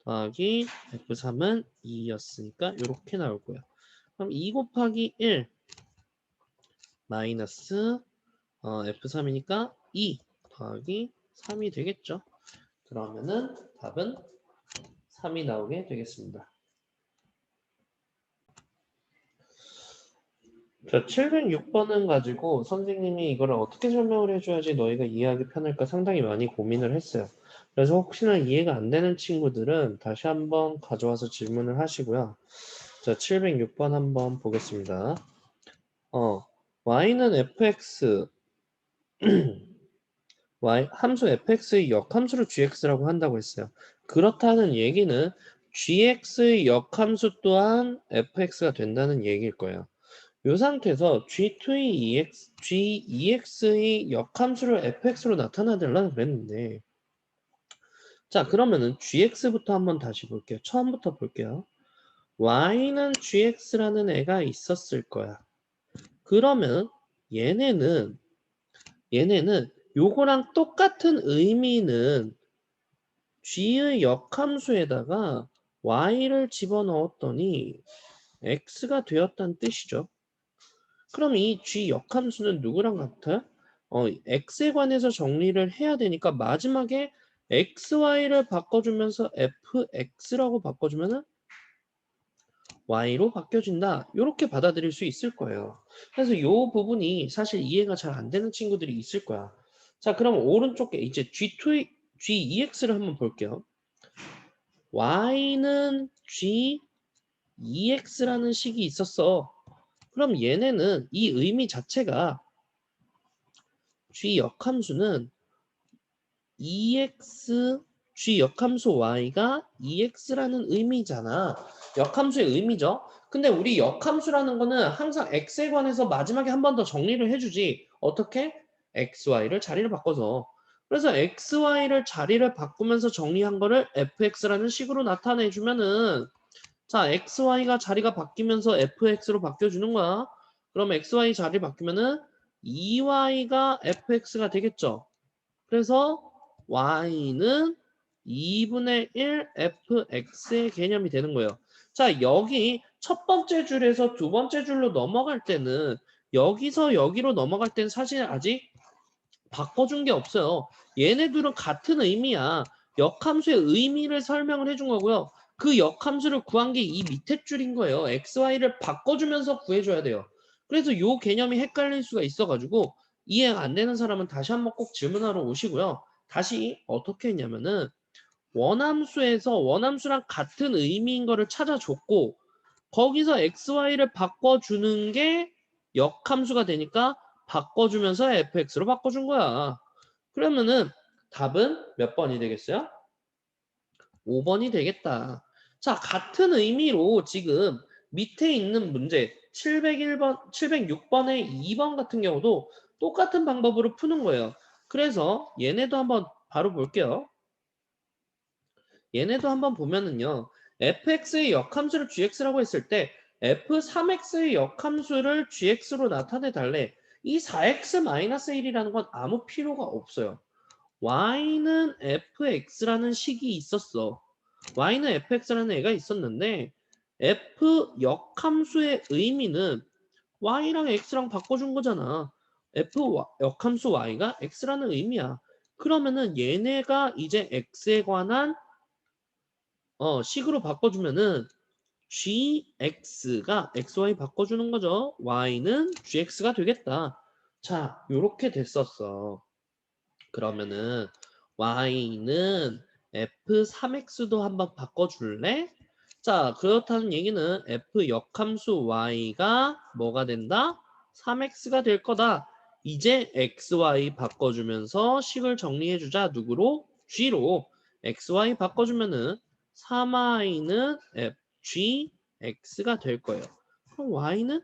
더하기 F3은 2였으니까 이렇게 나올 거예요. 그럼 2 곱하기 1 마이너스 F3이니까 2 더하기 3이 되겠죠. 그러면은 답은 3이 나오게 되겠습니다. 자, 706번은 가지고 선생님이 이거를 어떻게 설명을 해줘야지 너희가 이해하기 편할까 상당히 많이 고민을 했어요. 그래서 혹시나 이해가 안 되는 친구들은 다시 한번 가져와서 질문을 하시고요. 자, 706번 한번 보겠습니다. y는 fx, 함수 fx의 역함수를 gx라고 한다고 했어요. 그렇다는 얘기는 gx의 역함수 또한 fx가 된다는 얘기일 거예요. 이 상태에서 G2의 역함수를 fx로 나타내달라고 그랬는데 자 그러면은 gx부터 한번 다시 볼게요. 처음부터 볼게요. y는 gx라는 애가 있었을 거야. 그러면 얘네는 요거랑 똑같은 의미는 g의 역함수에다가 y를 집어넣었더니 x가 되었다는 뜻이죠. 그럼 이 g 역함수는 누구랑 같아요? x에 관해서 정리를 해야 되니까 마지막에 xy를 바꿔주면서 fx라고 바꿔주면은 y로 바뀌어진다. 이렇게 받아들일 수 있을 거예요. 그래서 이 부분이 사실 이해가 잘 안 되는 친구들이 있을 거야. 자, 그럼 오른쪽에 이제 G2X를 한번 볼게요. y는 G2X라는 식이 있었어. 그럼 얘네는 이 의미 자체가 G 역함수는 EX G 역함수 Y가 EX라는 의미잖아. 역함수의 의미죠. 근데 우리 역함수라는 거는 항상 X에 관해서 마지막에 한 번 더 정리를 해주지. 어떻게? XY를 자리를 바꿔서. 그래서 XY를 자리를 바꾸면서 정리한 거를 FX라는 식으로 나타내주면은 자, XY가 자리가 바뀌면서 FX로 바뀌어주는 거야. 그럼 XY 자리 바뀌면은 EY가 FX가 되겠죠. 그래서 y는 2분의 1 fx의 개념이 되는 거예요. 자, 여기 첫 번째 줄에서 두 번째 줄로 넘어갈 때는 여기서 여기로 넘어갈 때는 사실 아직 바꿔준 게 없어요. 얘네들은 같은 의미야. 역함수의 의미를 설명을 해준 거고요. 그 역함수를 구한 게 이 밑에 줄인 거예요. xy를 바꿔주면서 구해줘야 돼요. 그래서 이 개념이 헷갈릴 수가 있어가지고 이해가 안 되는 사람은 다시 한번 꼭 질문하러 오시고요. 다시 어떻게 했냐면은 원함수에서 원함수랑 같은 의미인 거를 찾아줬고 거기서 xy를 바꿔주는 게 역함수가 되니까 바꿔주면서 fx로 바꿔준 거야. 그러면은 답은 몇 번이 되겠어요? 5번이 되겠다. 자, 같은 의미로 지금 밑에 있는 문제 701번, 706번의 2번 같은 경우도 똑같은 방법으로 푸는 거예요. 그래서 얘네도 한번 바로 볼게요. 얘네도 한번 보면은요. fx의 역함수를 gx라고 했을 때 f3x의 역함수를 gx로 나타내 달래. 이 4x-1이라는 건 아무 필요가 없어요. y는 fx라는 식이 있었어. y는 fx라는 애가 있었는데 f 역함수의 의미는 y랑 x랑 바꿔준 거잖아. f 역함수 y가 x라는 의미야. 그러면은 얘네가 이제 x에 관한 식으로 바꿔주면은 gx가 xy 바꿔주는 거죠. y는 gx가 되겠다. 자, 요렇게 됐었어. 그러면은 y는 f3x도 한번 바꿔줄래? 자, 그렇다는 얘기는 f 역함수 y가 뭐가 된다? 3x가 될 거다. 이제 xy 바꿔주면서 식을 정리해주자. 누구로? g로. xy 바꿔주면은 3y는 gx가 될 거예요. 그럼 y는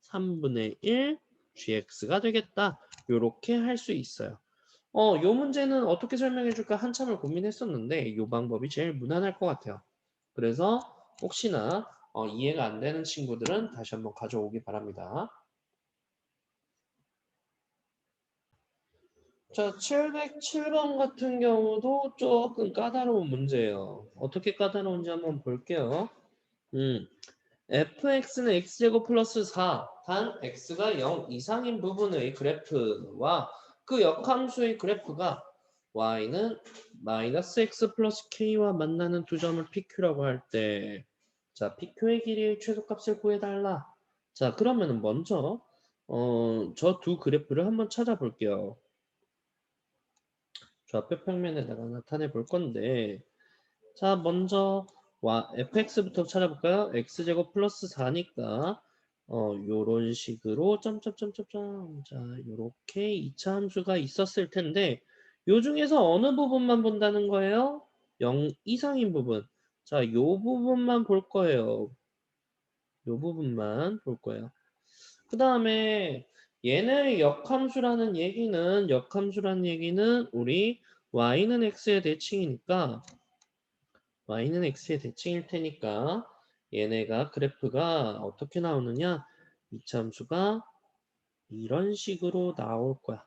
3분의 1 gx가 되겠다. 요렇게 할 수 있어요. 요 문제는 어떻게 설명해 줄까 한참을 고민했었는데 요 방법이 제일 무난할 것 같아요. 그래서 혹시나 이해가 안 되는 친구들은 다시 한번 가져오기 바랍니다. 자, 707번 같은 경우도 조금 까다로운 문제예요. 어떻게 까다로운지 한번 볼게요. fx는 x제곱 플러스 4, 단 x가 0 이상인 부분의 그래프와 그 역함수의 그래프가 y는 마이너스 x 플러스 k와 만나는 두 점을 PQ라고 할 때, 자, PQ의 길이의 최소값을 구해달라. 자, 그러면은 먼저 저 두 그래프를 한번 찾아볼게요. 좌표 평면에다가 나타내 볼 건데, 자, 먼저 fx부터 찾아볼까요? x제곱 플러스 4니까 요런 식으로 점점점점점 자, 요렇게 2차 함수가 있었을 텐데 요 중에서 어느 부분만 본다는 거예요? 0 이상인 부분. 자, 요 부분만 볼 거예요. 요 부분만 볼 거예요. 그 다음에 얘는 역함수라는 얘기는 우리 y는 x의 대칭이니까 y는 x의 대칭일 테니까 얘네가 그래프가 어떻게 나오느냐 이차함수가 이런 식으로 나올 거야.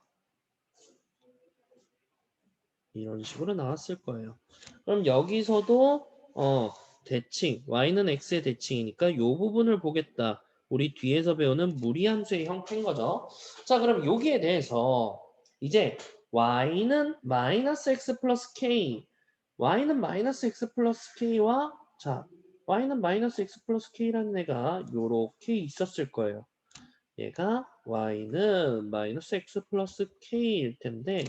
이런 식으로 나왔을 거예요. 그럼 여기서도 대칭 y는 x의 대칭이니까 이 부분을 보겠다. 우리 뒤에서 배우는 무리함수의 형태인 거죠. 자, 그럼 여기에 대해서 이제 y는 마이너스 x 플러스 k y는 마이너스 x 플러스 k와 자 y는 마이너스 x 플러스 k라는 애가 요렇게 있었을 거예요. 얘가 y는 마이너스 x 플러스 k일 텐데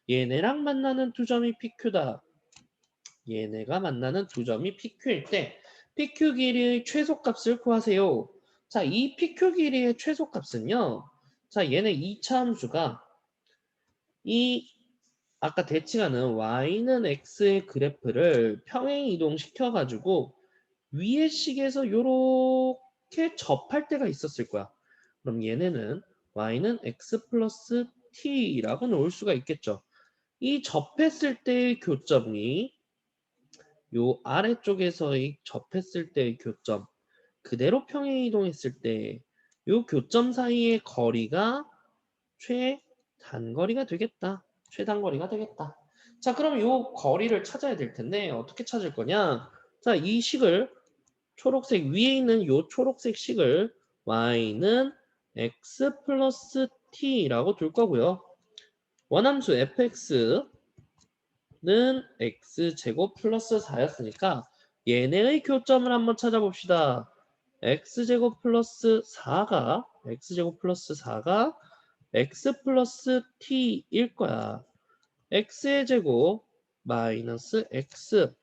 얘네랑 만나는 두 점이 PQ다. 얘네가 만나는 두 점이 PQ일 때 PQ 길이의 최소값을 구하세요. 자, 이 PQ 길이의 최소값은요. 자, 얘네 2차 함수가 이 아까 대칭하는 y는 x의 그래프를 평행 이동시켜가지고 위의 식에서 요렇게 접할 때가 있었을 거야. 그럼 얘네는 y는 x 플러스 t라고 놓을 수가 있겠죠. 이 접했을 때의 교점이 요 아래쪽에서의 접했을 때의 교점 그대로 평행 이동했을 때 요 교점 사이의 거리가 최단거리가 되겠다. 최단거리가 되겠다. 자, 그럼 요 거리를 찾아야 될 텐데 어떻게 찾을 거냐? 자, 이 식을 초록색 위에 있는 요 초록색 식을 y는 x 플러스 t라고 둘 거고요. 원함수 fx는 x제곱 플러스 4였으니까 얘네의 교점을 한번 찾아봅시다. x제곱 플러스 4가 x 플러스 t일 거야. x의 제곱 마이너스 x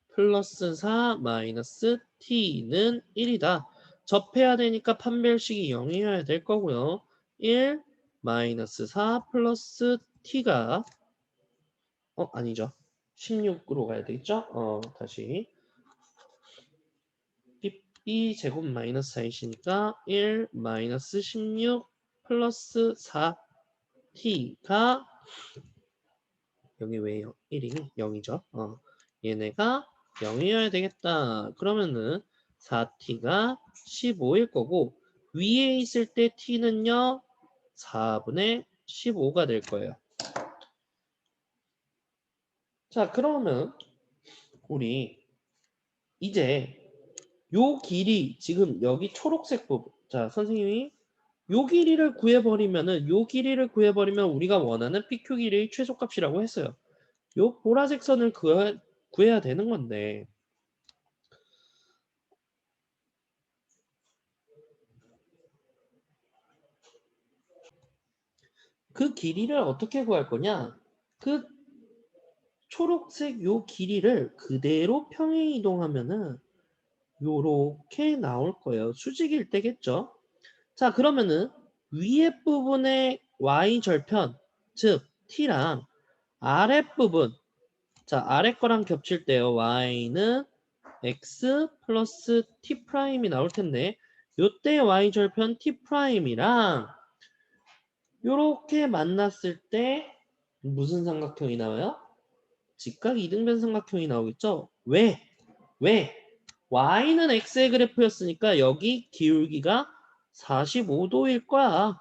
플러스 4 마이너스 t는 1이다. 접해야 되니까 판별식이 0이어야 될 거고요. 1 마이너스 4 플러스 t가 아니죠. 16으로 가야 되겠죠? 다시 b 제곱 마이너스 4이시니까 1 마이너스 16 플러스 4t가 여기 왜 1이니? 0이죠. 얘네가 0이어야 되겠다. 그러면은 4t가 15일 거고 위에 있을 때 t는요 4분의 15가 될 거예요. 자, 그러면 우리 이제 요 길이 지금 여기 초록색 부분. 자, 선생님이 요 길이를 구해버리면은 우리가 원하는 PQ 길이의 최소값이라고 했어요. 요 보라색 선을 구해야 되는 건데 그 길이를 어떻게 구할 거냐? 그 초록색 요 길이를 그대로 평행 이동하면은 요렇게 나올 거예요. 수직일 때겠죠? 자, 그러면은 위에 부분의 y절편, 즉 t랑 아랫부분, 자, 아래 거랑 겹칠 때요. y는 x 플러스 t 프라임이 나올 텐데 요때 y절편 t 프라임이랑 요렇게 만났을 때 무슨 삼각형이 나와요? 직각 이등변 삼각형이 나오겠죠? 왜? y는 x의 그래프였으니까 여기 기울기가 45도일 거야.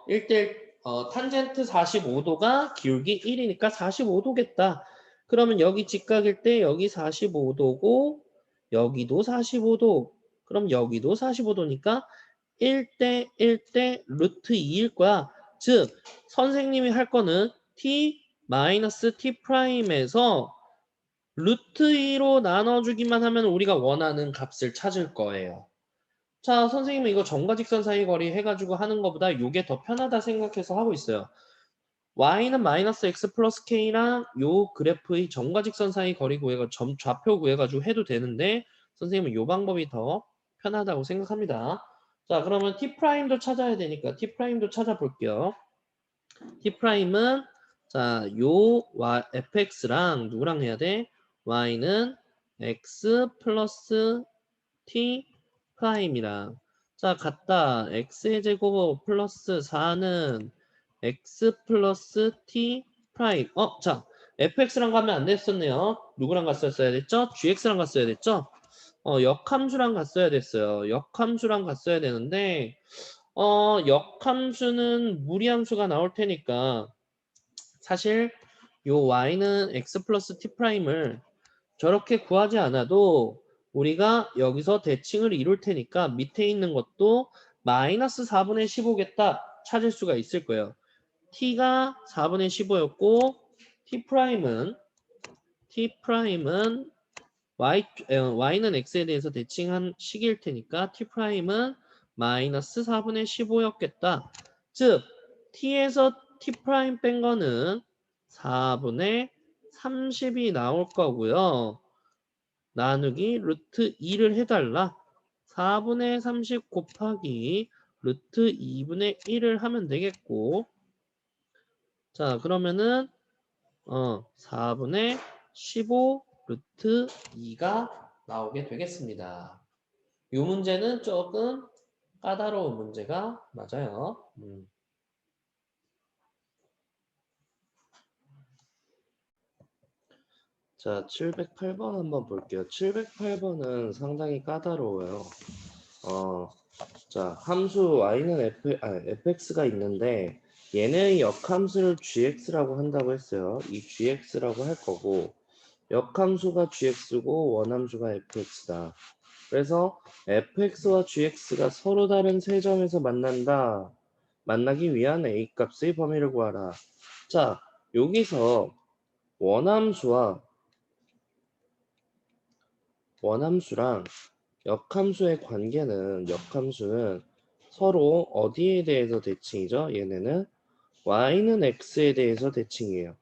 1대1 탄젠트 45도가 기울기 1이니까 45도겠다. 그러면 여기 직각일 때 여기 45도고 여기도 45도. 그럼 여기도 45도니까 1대 1대 루트 2일 거야. 즉 선생님이 할 거는 t 마이너스 t 프라임에서 루트 2로 나눠주기만 하면 우리가 원하는 값을 찾을 거예요. 자, 선생님은 이거 점과 직선 사이 거리 해가지고 하는 것보다 이게 더 편하다 생각해서 하고 있어요. y는 마이너스 x 플러스 k랑 요 그래프의 점과 직선 사이 거리 구해가지고 좌표 구해가지고 해도 되는데 선생님은 요 방법이 더 편하다고 생각합니다. 자, 그러면 t 프라임도 찾아야 되니까 t 프라임도 찾아볼게요. t 프라임은 자, 요 fx랑 누구랑 해야 돼? y는 x 플러스 t 프라임이랑 자 같다. x의 제곱 플러스 4는 x 플러스 t 프라임. 자 fx랑 가면 안 됐었네요. 누구랑 갔었어야 됐죠? gx랑 갔어야 됐죠? 역함수랑 갔어야 됐어요. 역함수랑 갔어야 되는데 역함수는 무리함수가 나올 테니까 사실 요 y는 x 플러스 t 프라임을 저렇게 구하지 않아도 우리가 여기서 대칭을 이룰 테니까 밑에 있는 것도 마이너스 4분의 15겠다 찾을 수가 있을 거예요. t가 4분의 15였고 t 프라임은 y는 x에 대해서 대칭한 식일 테니까 t프라임은 마이너스 4분의 15였겠다. 즉 t에서 t프라임 뺀 거는 4분의 30이 나올 거고요. 나누기 루트 2를 해달라. 4분의 30 곱하기 루트 2분의 1을 하면 되겠고 자 그러면은 4분의 15 루트 2가 나오게 되겠습니다. 이 문제는 조금 까다로운 문제가 맞아요. 자, 708번 한번 볼게요. 708번은 상당히 까다로워요. 자, 함수 y는 fx가 있는데 얘네의 역함수를 gx라고 한다고 했어요. 이 gx라고 할 거고 역함수가 gx고 원함수가 fx다. 그래서 fx와 gx가 서로 다른 세 점에서 만난다. 만나기 위한 a 값의 범위를 구하라. 자, 여기서 원함수랑 역함수의 관계는 역함수는 서로 어디에 대해서 대칭이죠? 얘네는 y는 x에 대해서 대칭이에요.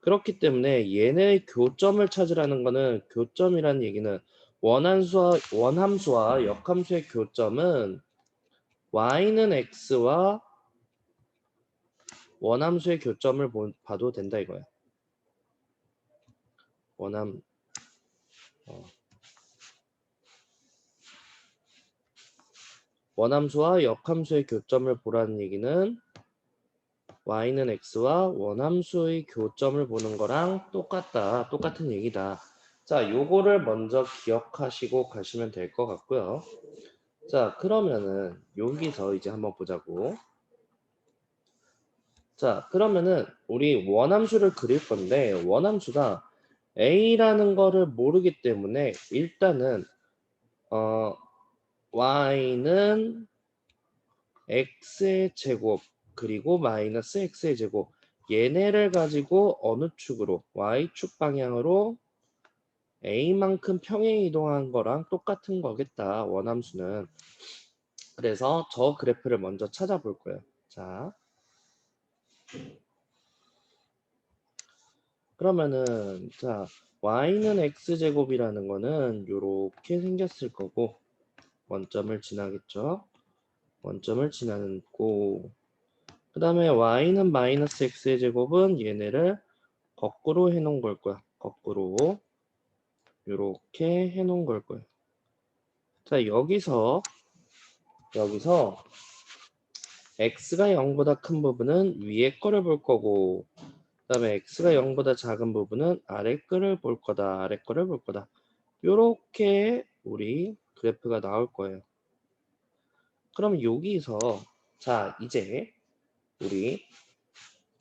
그렇기 때문에 얘네의 교점을 찾으라는 거는 교점이라는 얘기는 원함수와 역함수의 교점은 y는 x와 원함수의 교점을 봐도 된다 이거야. 원함수와 역함수의 교점을 보라는 얘기는 y는 x와 원함수의 교점을 보는 거랑 똑같다. 똑같은 얘기다. 자, 요거를 먼저 기억하시고 가시면 될 것 같고요. 자, 그러면은 여기서 이제 한번 보자고. 자, 그러면은 우리 원함수를 그릴 건데 원함수가 a라는 거를 모르기 때문에 일단은 y는 x의 제곱 그리고 마이너스 x의 제곱 얘네를 가지고 어느 축으로 y축 방향으로 a만큼 평행 이동한 거랑 똑같은 거겠다 원함수는. 그래서 저 그래프를 먼저 찾아볼 거예요. 자, 그러면은 자 y는 x제곱이라는 거는 요렇게 생겼을 거고 원점을 지나겠죠. 원점을 지나고 그 다음에 y는 마이너스 x의 제곱은 얘네를 거꾸로 해놓은 걸 거야. 거꾸로 요렇게 해놓은 걸 거야. 자, 여기서 x가 0보다 큰 부분은 위에 거를 볼 거고 그 다음에 x가 0보다 작은 부분은 아래 거를 볼 거다. 아래 거를 볼 거다. 요렇게 우리 그래프가 나올 거예요. 그럼 여기서 자 이제 우리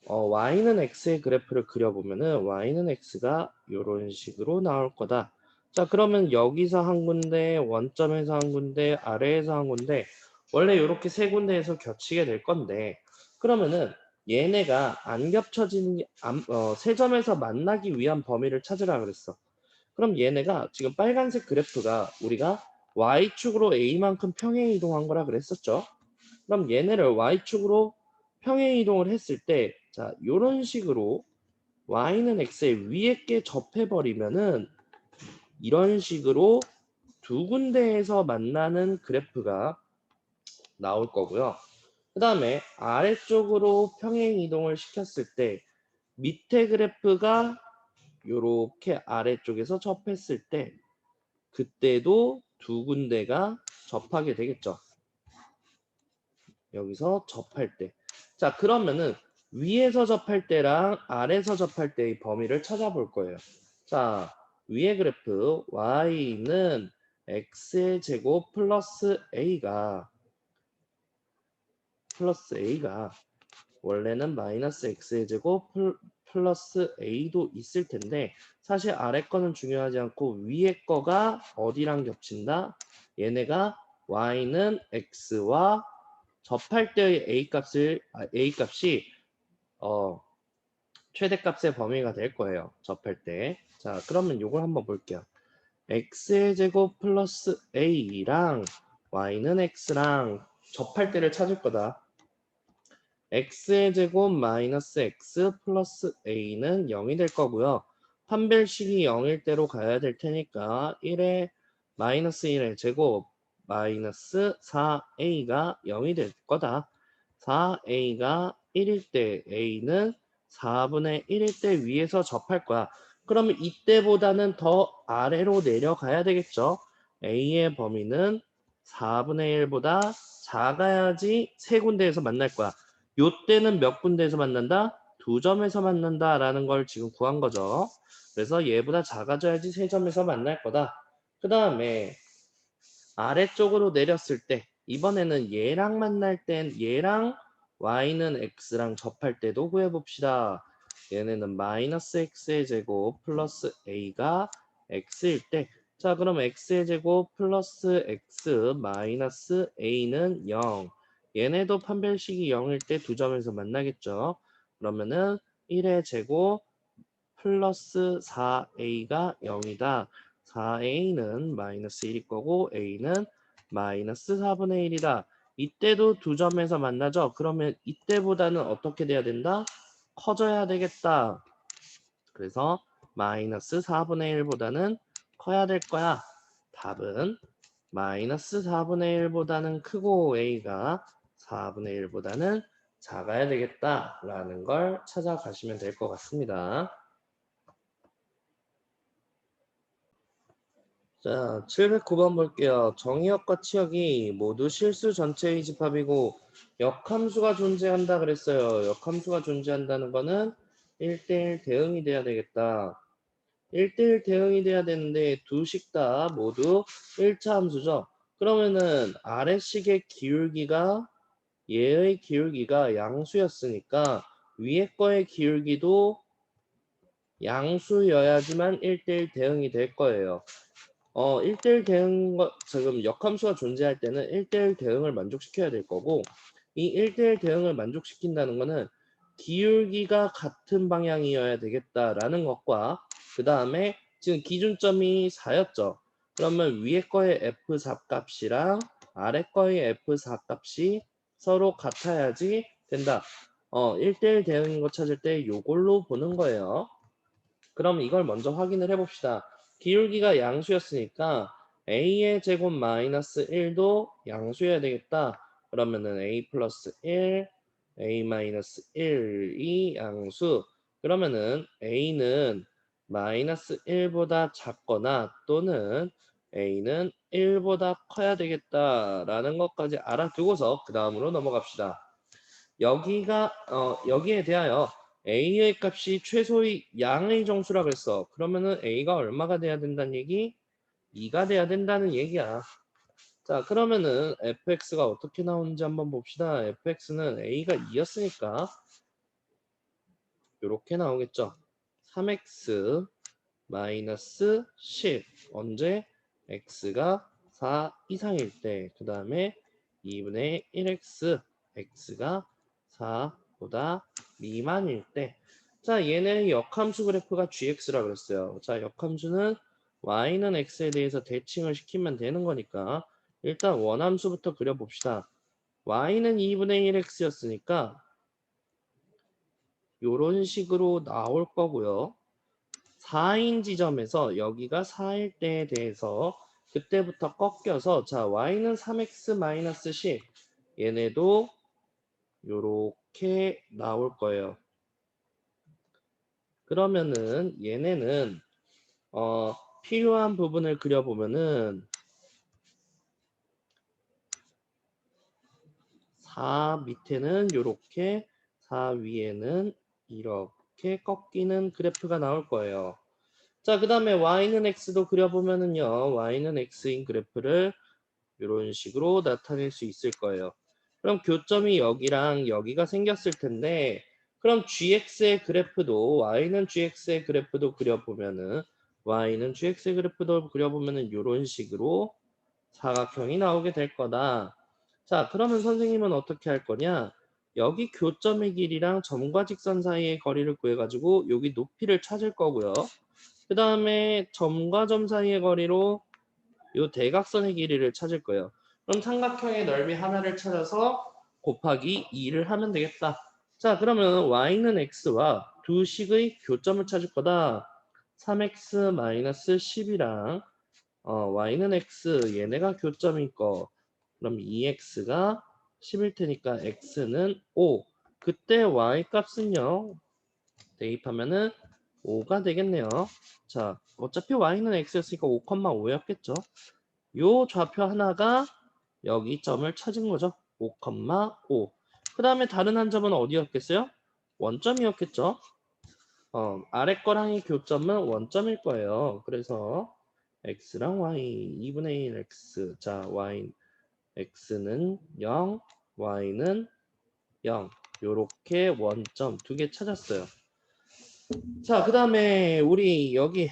y는 x의 그래프를 그려보면은 y는 x가 이런 식으로 나올 거다. 자, 그러면 여기서 한 군데, 원점에서 한 군데, 아래에서 한 군데 원래 이렇게 세 군데에서 겹치게 될 건데 그러면은 얘네가 안 겹쳐지는 세 점에서 만나기 위한 범위를 찾으라 그랬어. 그럼 얘네가 지금 빨간색 그래프가 우리가 y축으로 a만큼 평행 이동한 거라 그랬었죠. 그럼 얘네를 y축으로 평행 이동을 했을 때, 자, 요런 식으로 y는 x의 위에 게 접해버리면은 이런 식으로 두 군데에서 만나는 그래프가 나올 거고요. 그 다음에 아래쪽으로 평행 이동을 시켰을 때 밑에 그래프가 요렇게 아래쪽에서 접했을 때 그때도 두 군데가 접하게 되겠죠. 여기서 접할 때. 자, 그러면은 위에서 접할 때랑 아래에서 접할 때의 범위를 찾아볼 거예요. 자, 위의 그래프 y는 x의 제곱 플러스 a가 원래는 마이너스 x의 제곱 플러스 a도 있을 텐데 사실 아래 거는 중요하지 않고 위에 거가 어디랑 겹친다? 얘네가 y는 x와 접할 때의 a 값이 최대값의 범위가 될 거예요. 접할 때. 자, 그러면 이걸 한번 볼게요. x의 제곱 플러스 a랑 y는 x랑 접할 때를 찾을 거다. x의 제곱 마이너스 x 플러스 a는 0이 될 거고요. 판별식이 0일 대로 가야 될 테니까 1의 마이너스 1의 제곱 마이너스 4a가 0이 될 거다. 4a가 1일 때 a는 4분의 1일 때 위에서 접할 거야. 그러면 이때보다는 더 아래로 내려가야 되겠죠. a의 범위는 4분의 1보다 작아야지 세 군데에서 만날 거야. 요때는 몇 군데에서 만난다? 두 점에서 만난다라는 걸 지금 구한 거죠. 그래서 얘보다 작아져야지 세 점에서 만날 거다. 그 다음에 아래쪽으로 내렸을 때 이번에는 얘랑 만날 땐 얘랑 y는 x랑 접할 때도 구해봅시다. 얘네는 마이너스 x의 제곱 플러스 a가 x일 때 자 그럼 x의 제곱 플러스 x 마이너스 a는 0 얘네도 판별식이 0일 때 두 점에서 만나겠죠. 그러면은 1의 제곱 플러스 4a가 0이다. 4a는 마이너스 1일 거고 a는 마이너스 4분의 1이다. 이때도 두 점에서 만나죠. 그러면 이때보다는 어떻게 돼야 된다? 커져야 되겠다. 그래서 마이너스 4분의 1보다는 커야 될 거야. 답은 마이너스 4분의 1보다는 크고 a가 4분의 1보다는 작아야 되겠다라는 걸 찾아가시면 될 것 같습니다. 자, 709번 볼게요. 정의역과 치역이 모두 실수 전체의 집합이고 역함수가 존재한다 그랬어요. 역함수가 존재한다는 거는 1대1 대응이 돼야 되겠다. 1대1 대응이 돼야 되는데 두 식 다 모두 1차 함수죠. 그러면은 아래식의 기울기가 얘의 기울기가 양수였으니까 위에 거의 기울기도 양수여야지만 1대1 대응이 될 거예요. 1대1 대응, 지금 역함수가 존재할 때는 1대1 대응을 만족시켜야 될 거고, 이 1대1 대응을 만족시킨다는 것은 기울기가 같은 방향이어야 되겠다라는 것과, 그 다음에 지금 기준점이 4였죠. 그러면 위에 거의 F4 값이랑 아래 거의 F4 값이 서로 같아야지 된다. 1대1 대응인 거 찾을 때 요걸로 보는 거예요. 그럼 이걸 먼저 확인을 해봅시다. 기울기가 양수였으니까 a의 제곱 마이너스 1도 양수여야 되겠다. 그러면은 a 플러스 1, a 마이너스 1이 양수. 그러면은 a는 마이너스 1보다 작거나 또는 a는 1보다 커야 되겠다라는 것까지 알아두고서 그 다음으로 넘어갑시다. 여기에 대하여 a의 값이 최소의 양의 정수라 그랬어. 그러면은 a가 얼마가 돼야 된다는 얘기? 2가 돼야 된다는 얘기야. 자, 그러면은 fx가 어떻게 나오는지 한번 봅시다. fx는 a가 2였으니까 이렇게 나오겠죠. 3x 마이너스 10 언제? x가 4 이상일 때. 그 다음에 2분의 1x x가 4보다 미만일 때. 자, 얘는 역함수 그래프가 gx라 그랬어요. 자, 역함수는 y는 x에 대해서 대칭을 시키면 되는 거니까 일단 원함수부터 그려봅시다. y는 2분의 1x였으니까 이런 식으로 나올 거고요. 4인 지점에서 여기가 4일 때에 대해서 그때부터 꺾여서 자 y는 3x-10 얘네도 요렇게 나올 거예요. 그러면은 얘네는 필요한 부분을 그려보면은 4 밑에는 요렇게 4 위에는 이렇게 꺾이는 그래프가 나올 거예요. 자, 그 다음에 y는 x도 그려보면은요. y는 x인 그래프를 이런 식으로 나타낼 수 있을 거예요. 그럼 교점이 여기랑 여기가 생겼을 텐데 그럼 gx의 그래프도 y는 gx의 그래프도 그려보면은 y는 gx의 그래프도 그려보면은 이런 식으로 사각형이 나오게 될 거다. 자, 그러면 선생님은 어떻게 할 거냐? 여기 교점의 길이랑 점과 직선 사이의 거리를 구해가지고 여기 높이를 찾을 거고요. 그 다음에 점과 점 사이의 거리로 이 대각선의 길이를 찾을 거예요. 그럼 삼각형의 넓이 하나를 찾아서 곱하기 2를 하면 되겠다. 자, 그러면 y는 x와 두 식의 교점을 찾을 거다. 3x-10이랑 y는 x 얘네가 교점일 거. 그럼 2x가 10일 테니까 x는 5. 그때 y 값은요. 대입하면은 5가 되겠네요. 자, 어차피 y는 x였으니까 5,5였겠죠. 요 좌표 하나가 여기 점을 찾은 거죠. 5,5. 그 다음에 다른 한 점은 어디였겠어요? 원점이었겠죠. 아래 거랑의 교점은 원점일 거예요. 그래서 x랑 y 2분의 1 x. 자, y x는 0, y는 0. 요렇게 원점 두 개 찾았어요. 자, 그 다음에 우리 여기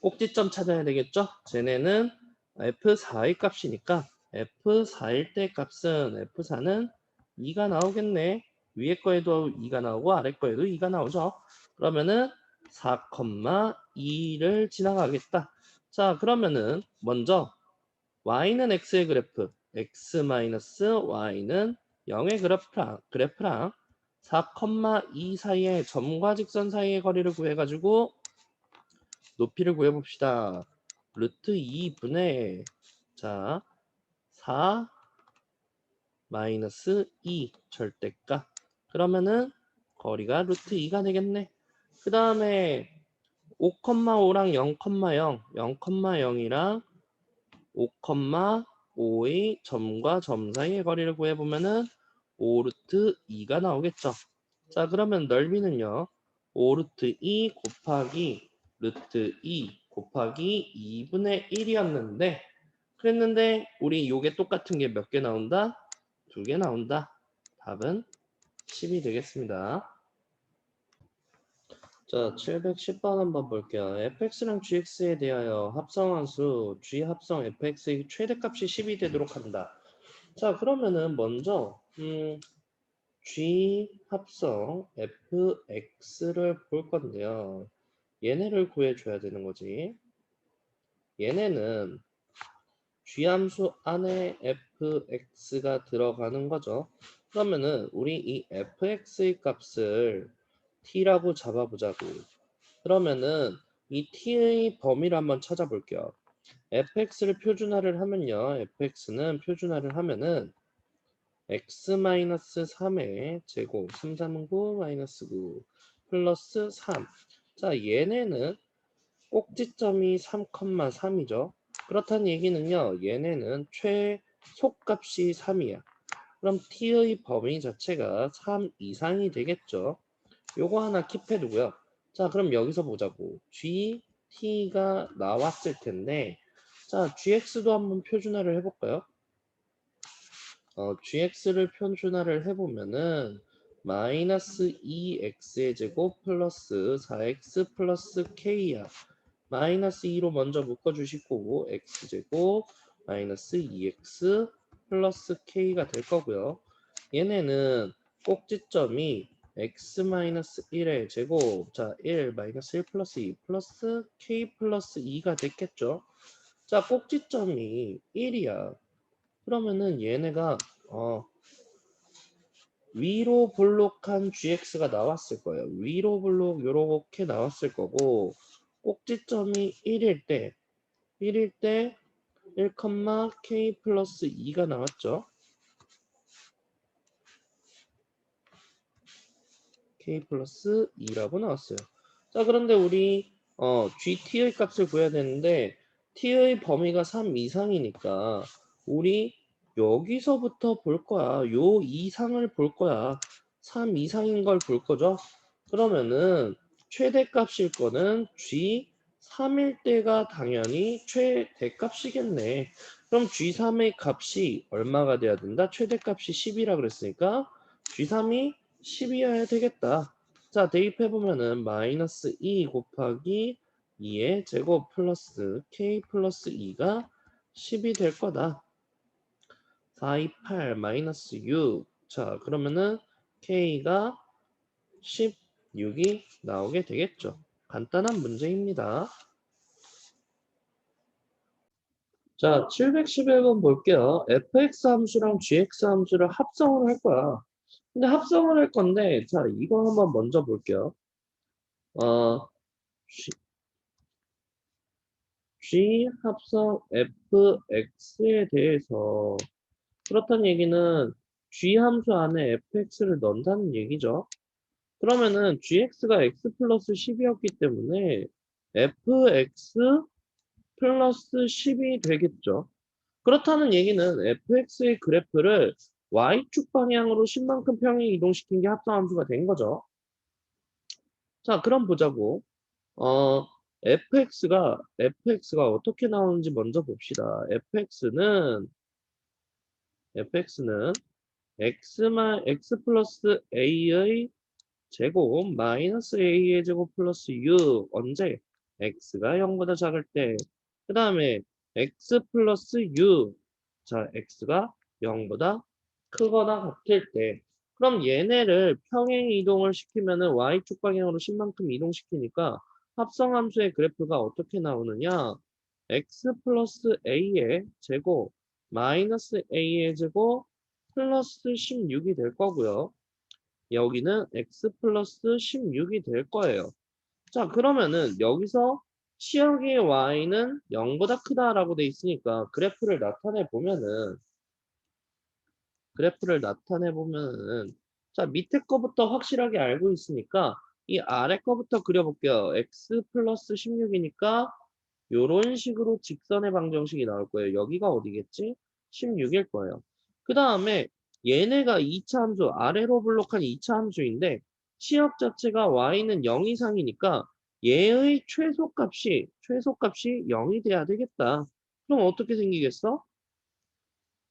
꼭지점 찾아야 되겠죠? 쟤네는 F4의 값이니까 F4일 때 값은 F4는 2가 나오겠네. 위에 거에도 2가 나오고 아래 거에도 2가 나오죠. 그러면은 4,2를 지나가겠다. 자, 그러면은 먼저 y는 x의 그래프, x-y는 0의 그래프랑 4,2 사이의 점과 직선 사이의 거리를 구해가지고 높이를 구해봅시다. 루트 2분의 자 4 마이너스 2 절대값. 그러면은 거리가 루트 2가 되겠네. 그 다음에 5,5랑 0,0, 0,0이랑 5,5의 점과 점 사이의 거리를 구해보면은 5 루트 2가 나오겠죠. 자, 그러면 넓이는요. 5 루트 2 곱하기 루트 2 곱하기 2분의 1이었는데 그랬는데 우리 요게 똑같은 게 몇 개 나온다? 2개 나온다. 답은 10이 되겠습니다. 자, 710번 한번 볼게요. fx랑 gx에 대하여 합성함수 g 합성 fx의 최대값이 10이 되도록 한다. 자, 그러면은 먼저 g 합성 fx를 볼 건데요. 얘네를 구해줘야 되는 거지. 얘네는 g 함수 안에 fx가 들어가는 거죠. 그러면은 우리 이 fx의 값을 t라고 잡아보자고. 그러면은 이 t의 범위를 한번 찾아볼게요. fx를 표준화를 하면요. fx는 표준화를 하면은 x-3의 제곱 3, 3은 9 마이너스 9 플러스 3. 자, 얘네는 꼭지점이 3,3이죠. 그렇다는 얘기는요. 얘네는 최소값이 3이야. 그럼 t의 범위 자체가 3 이상이 되겠죠. 요거 하나 킵해두고요. 자, 그럼 여기서 보자고. gt가 나왔을 텐데 자, gx도 한번 표준화를 해볼까요? gx를 표준화를 해보면은 마이너스 2x의 제곱 플러스 4x 플러스 k야. 마이너스 2로 먼저 묶어주시고 x제곱 마이너스 2x 플러스 k가 될 거고요. 얘네는 꼭지점이 x-1의 제곱 자 1 마이너스 1 플러스 2 플러스 k 플러스 2가 됐겠죠. 자, 꼭지점이 1이야. 그러면은 얘네가 위로 볼록한 gx가 나왔을 거예요. 위로 볼록 요렇게 나왔을 거고 꼭지점이 1일 때 1, k 플러스 2가 나왔죠. k 플러스 2라고 나왔어요. 자, 그런데 우리 gt의 값을 구해야 되는데 t의 범위가 3 이상이니까 우리 여기서부터 볼 거야. 요 이상을 볼 거야. 3 이상인 걸 볼 거죠. 그러면은 최대값일 거는 g 3일 때가 당연히 최대값이겠네. 그럼 g3의 값이 얼마가 돼야 된다? 최대값이 10이라 그랬으니까 g3이 10이어야 되겠다. 자, 대입해보면은 마이너스 2 곱하기 2의 제곱 플러스 k 플러스 2가 10이 될 거다. 4, 2, 8 마이너스 6. 자, 그러면은 k가 16이 나오게 되겠죠. 간단한 문제입니다. 자, 711번 볼게요. fx 함수랑 gx 함수를 합성을 할 거야. 근데 합성을 할 건데, 자, 이거 한번 먼저 볼게요. G 합성 fx에 대해서 그렇다는 얘기는 G 함수 안에 fx를 넣는다는 얘기죠. 그러면은 gx가 x 플러스 10이었기 때문에 fx 플러스 10이 되겠죠. 그렇다는 얘기는 fx의 그래프를 y축 방향으로 10만큼 평행 이동시킨 게 합성 함수가 된 거죠. 자, 그럼 보자고. 어, fx가 어떻게 나오는지 먼저 봅시다. fx는 x 플러스 a의 제곱 마이너스 a의 제곱 플러스 6 언제 x가 0보다 작을 때 그 다음에 x 플러스 6 자 x가 0보다 크거나 같을 때 그럼 얘네를 평행 이동을 시키면은 y축 방향으로 10만큼 이동시키니까 합성함수의 그래프가 어떻게 나오느냐 x 플러스 a의 제곱 마이너스 a의 제곱 플러스 16이 될 거고요. 여기는 x 플러스 16이 될 거예요. 자, 그러면은 여기서 치역의 y는 0보다 크다라고 돼 있으니까 그래프를 나타내 보면은 그래프를 나타내 보면은 자, 밑에 거부터 확실하게 알고 있으니까 이 아래 거부터 그려볼게요. x 플러스 16이니까 요런 식으로 직선의 방정식이 나올 거예요. 여기가 어디겠지? 16일 거예요. 그 다음에 얘네가 2차 함수, 아래로 블록한 2차 함수인데 시역 자체가 y는 0 이상이니까 얘의 최소값이 0이 돼야 되겠다. 그럼 어떻게 생기겠어?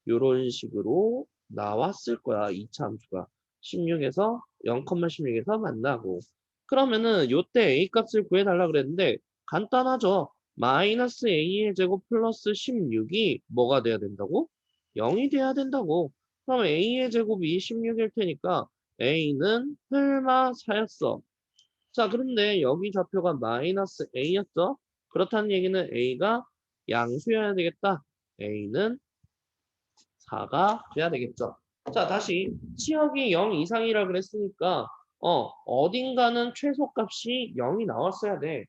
요런 식으로 나왔을 거야. 2차 함수가. 16에서 0,16에서 만나고. 그러면은 요때 a 값을 구해달라 그랬는데 간단하죠. 마이너스 a의 제곱 플러스 16이 뭐가 돼야 된다고? 0이 돼야 된다고. 그럼 a의 제곱이 16일 테니까 a는 설마 4였어. 자, 그런데 여기 좌표가 마이너스 a였죠? 그렇다는 얘기는 a가 양수여야 되겠다. a는 4가 돼야 되겠죠. 자, 다시 치역이 0 이상이라 그랬으니까 어딘가는 최소값이 0이 나왔어야 돼.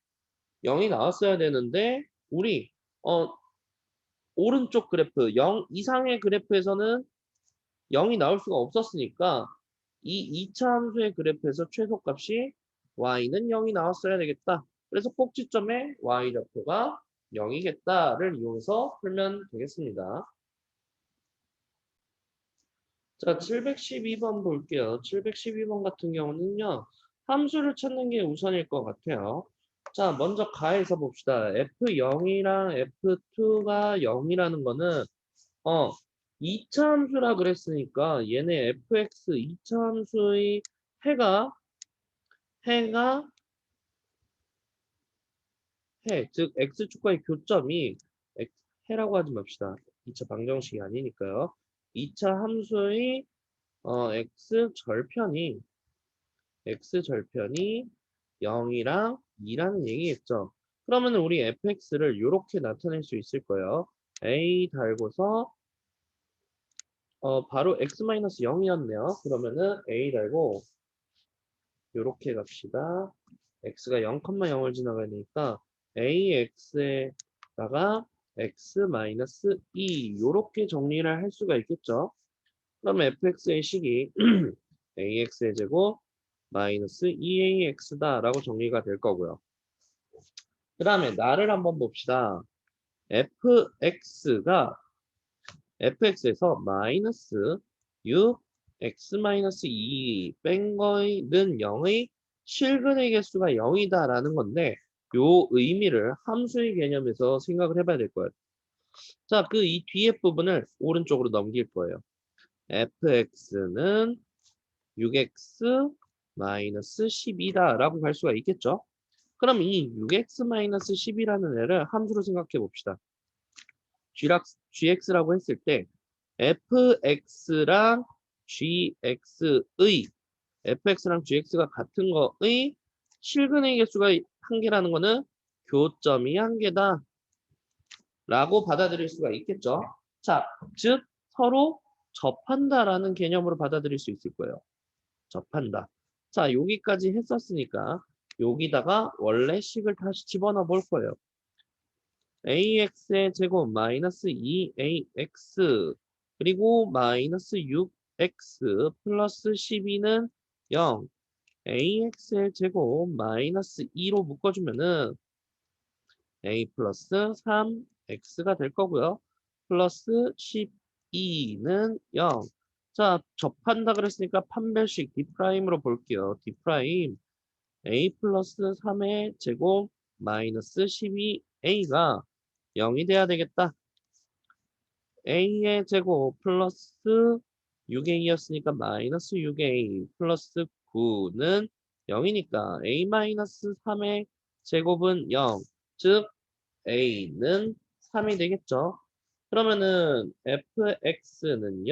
0이 나왔어야 되는데 우리 어 오른쪽 그래프 0 이상의 그래프에서는 0이 나올 수가 없었으니까 이 2차 함수의 그래프에서 최소값이 y는 0이 나왔어야 되겠다. 그래서 꼭지점에 y 좌표가 0이겠다를 이용해서 풀면 되겠습니다. 자, 712번 볼게요. 712번 같은 경우는요, 함수를 찾는 게 우선일 것 같아요. 자, 먼저 가에서 봅시다. F0이랑 F2가 0이라는 거는, 2차 함수라 그랬으니까, 얘네 fx 2차 함수의 해가, 즉, x축과의 교점이, 해라고 하지 맙시다. 2차 방정식이 아니니까요. 2차 함수의, x절편이 0이랑 2라는 얘기겠죠. 그러면 우리 fx를 이렇게 나타낼 수 있을 거예요. a 달고서 바로 x-0이었네요. 그러면은 a 달고 이렇게 갑시다. x가 0,0을 지나가야 되니까 ax에다가 x-2 이렇게 정리를 할 수가 있겠죠. 그러면 fx의 식이 ax의 제곱 마이너스 2ax다라고 정리가 될 거고요. 그 다음에 나를 한번 봅시다. fx에서 마이너스 6 x 마이너스 2 뺀 거는 0의 실근의 개수가 0이다라는 건데 요 의미를 함수의 개념에서 생각을 해봐야 될 거예요. 자, 그 이 뒤에 부분을 오른쪽으로 넘길 거예요. fx는 6x 마이너스 10이다라고 갈 수가 있겠죠. 그럼 이 6x-10이라는 애를 함수로 생각해 봅시다. gx라고 했을 때 fx랑 gx가 같은 거의 실근의 개수가 한 개라는 거는 교점이 한 개다 라고 받아들일 수가 있겠죠. 자, 즉 서로 접한다라는 개념으로 받아들일 수 있을 거예요. 접한다. 자, 여기까지 했었으니까 여기다가 원래 식을 다시 집어넣어 볼 거예요. ax의 제곱 마이너스 2ax 그리고 마이너스 6x 플러스 12는 0 ax의 제곱 마이너스 2로 묶어주면은 a 플러스 3x가 될 거고요. 플러스 12는 0. 자, 접한다 그랬으니까 판별식 D'으로 볼게요. D' a 플러스 3의 제곱 마이너스 12a가 0이 돼야 되겠다. a의 제곱 플러스 6a였으니까 마이너스 6a 플러스 9는 0이니까 a 마이너스 3의 제곱은 0. 즉 a는 3이 되겠죠. 그러면은 fx는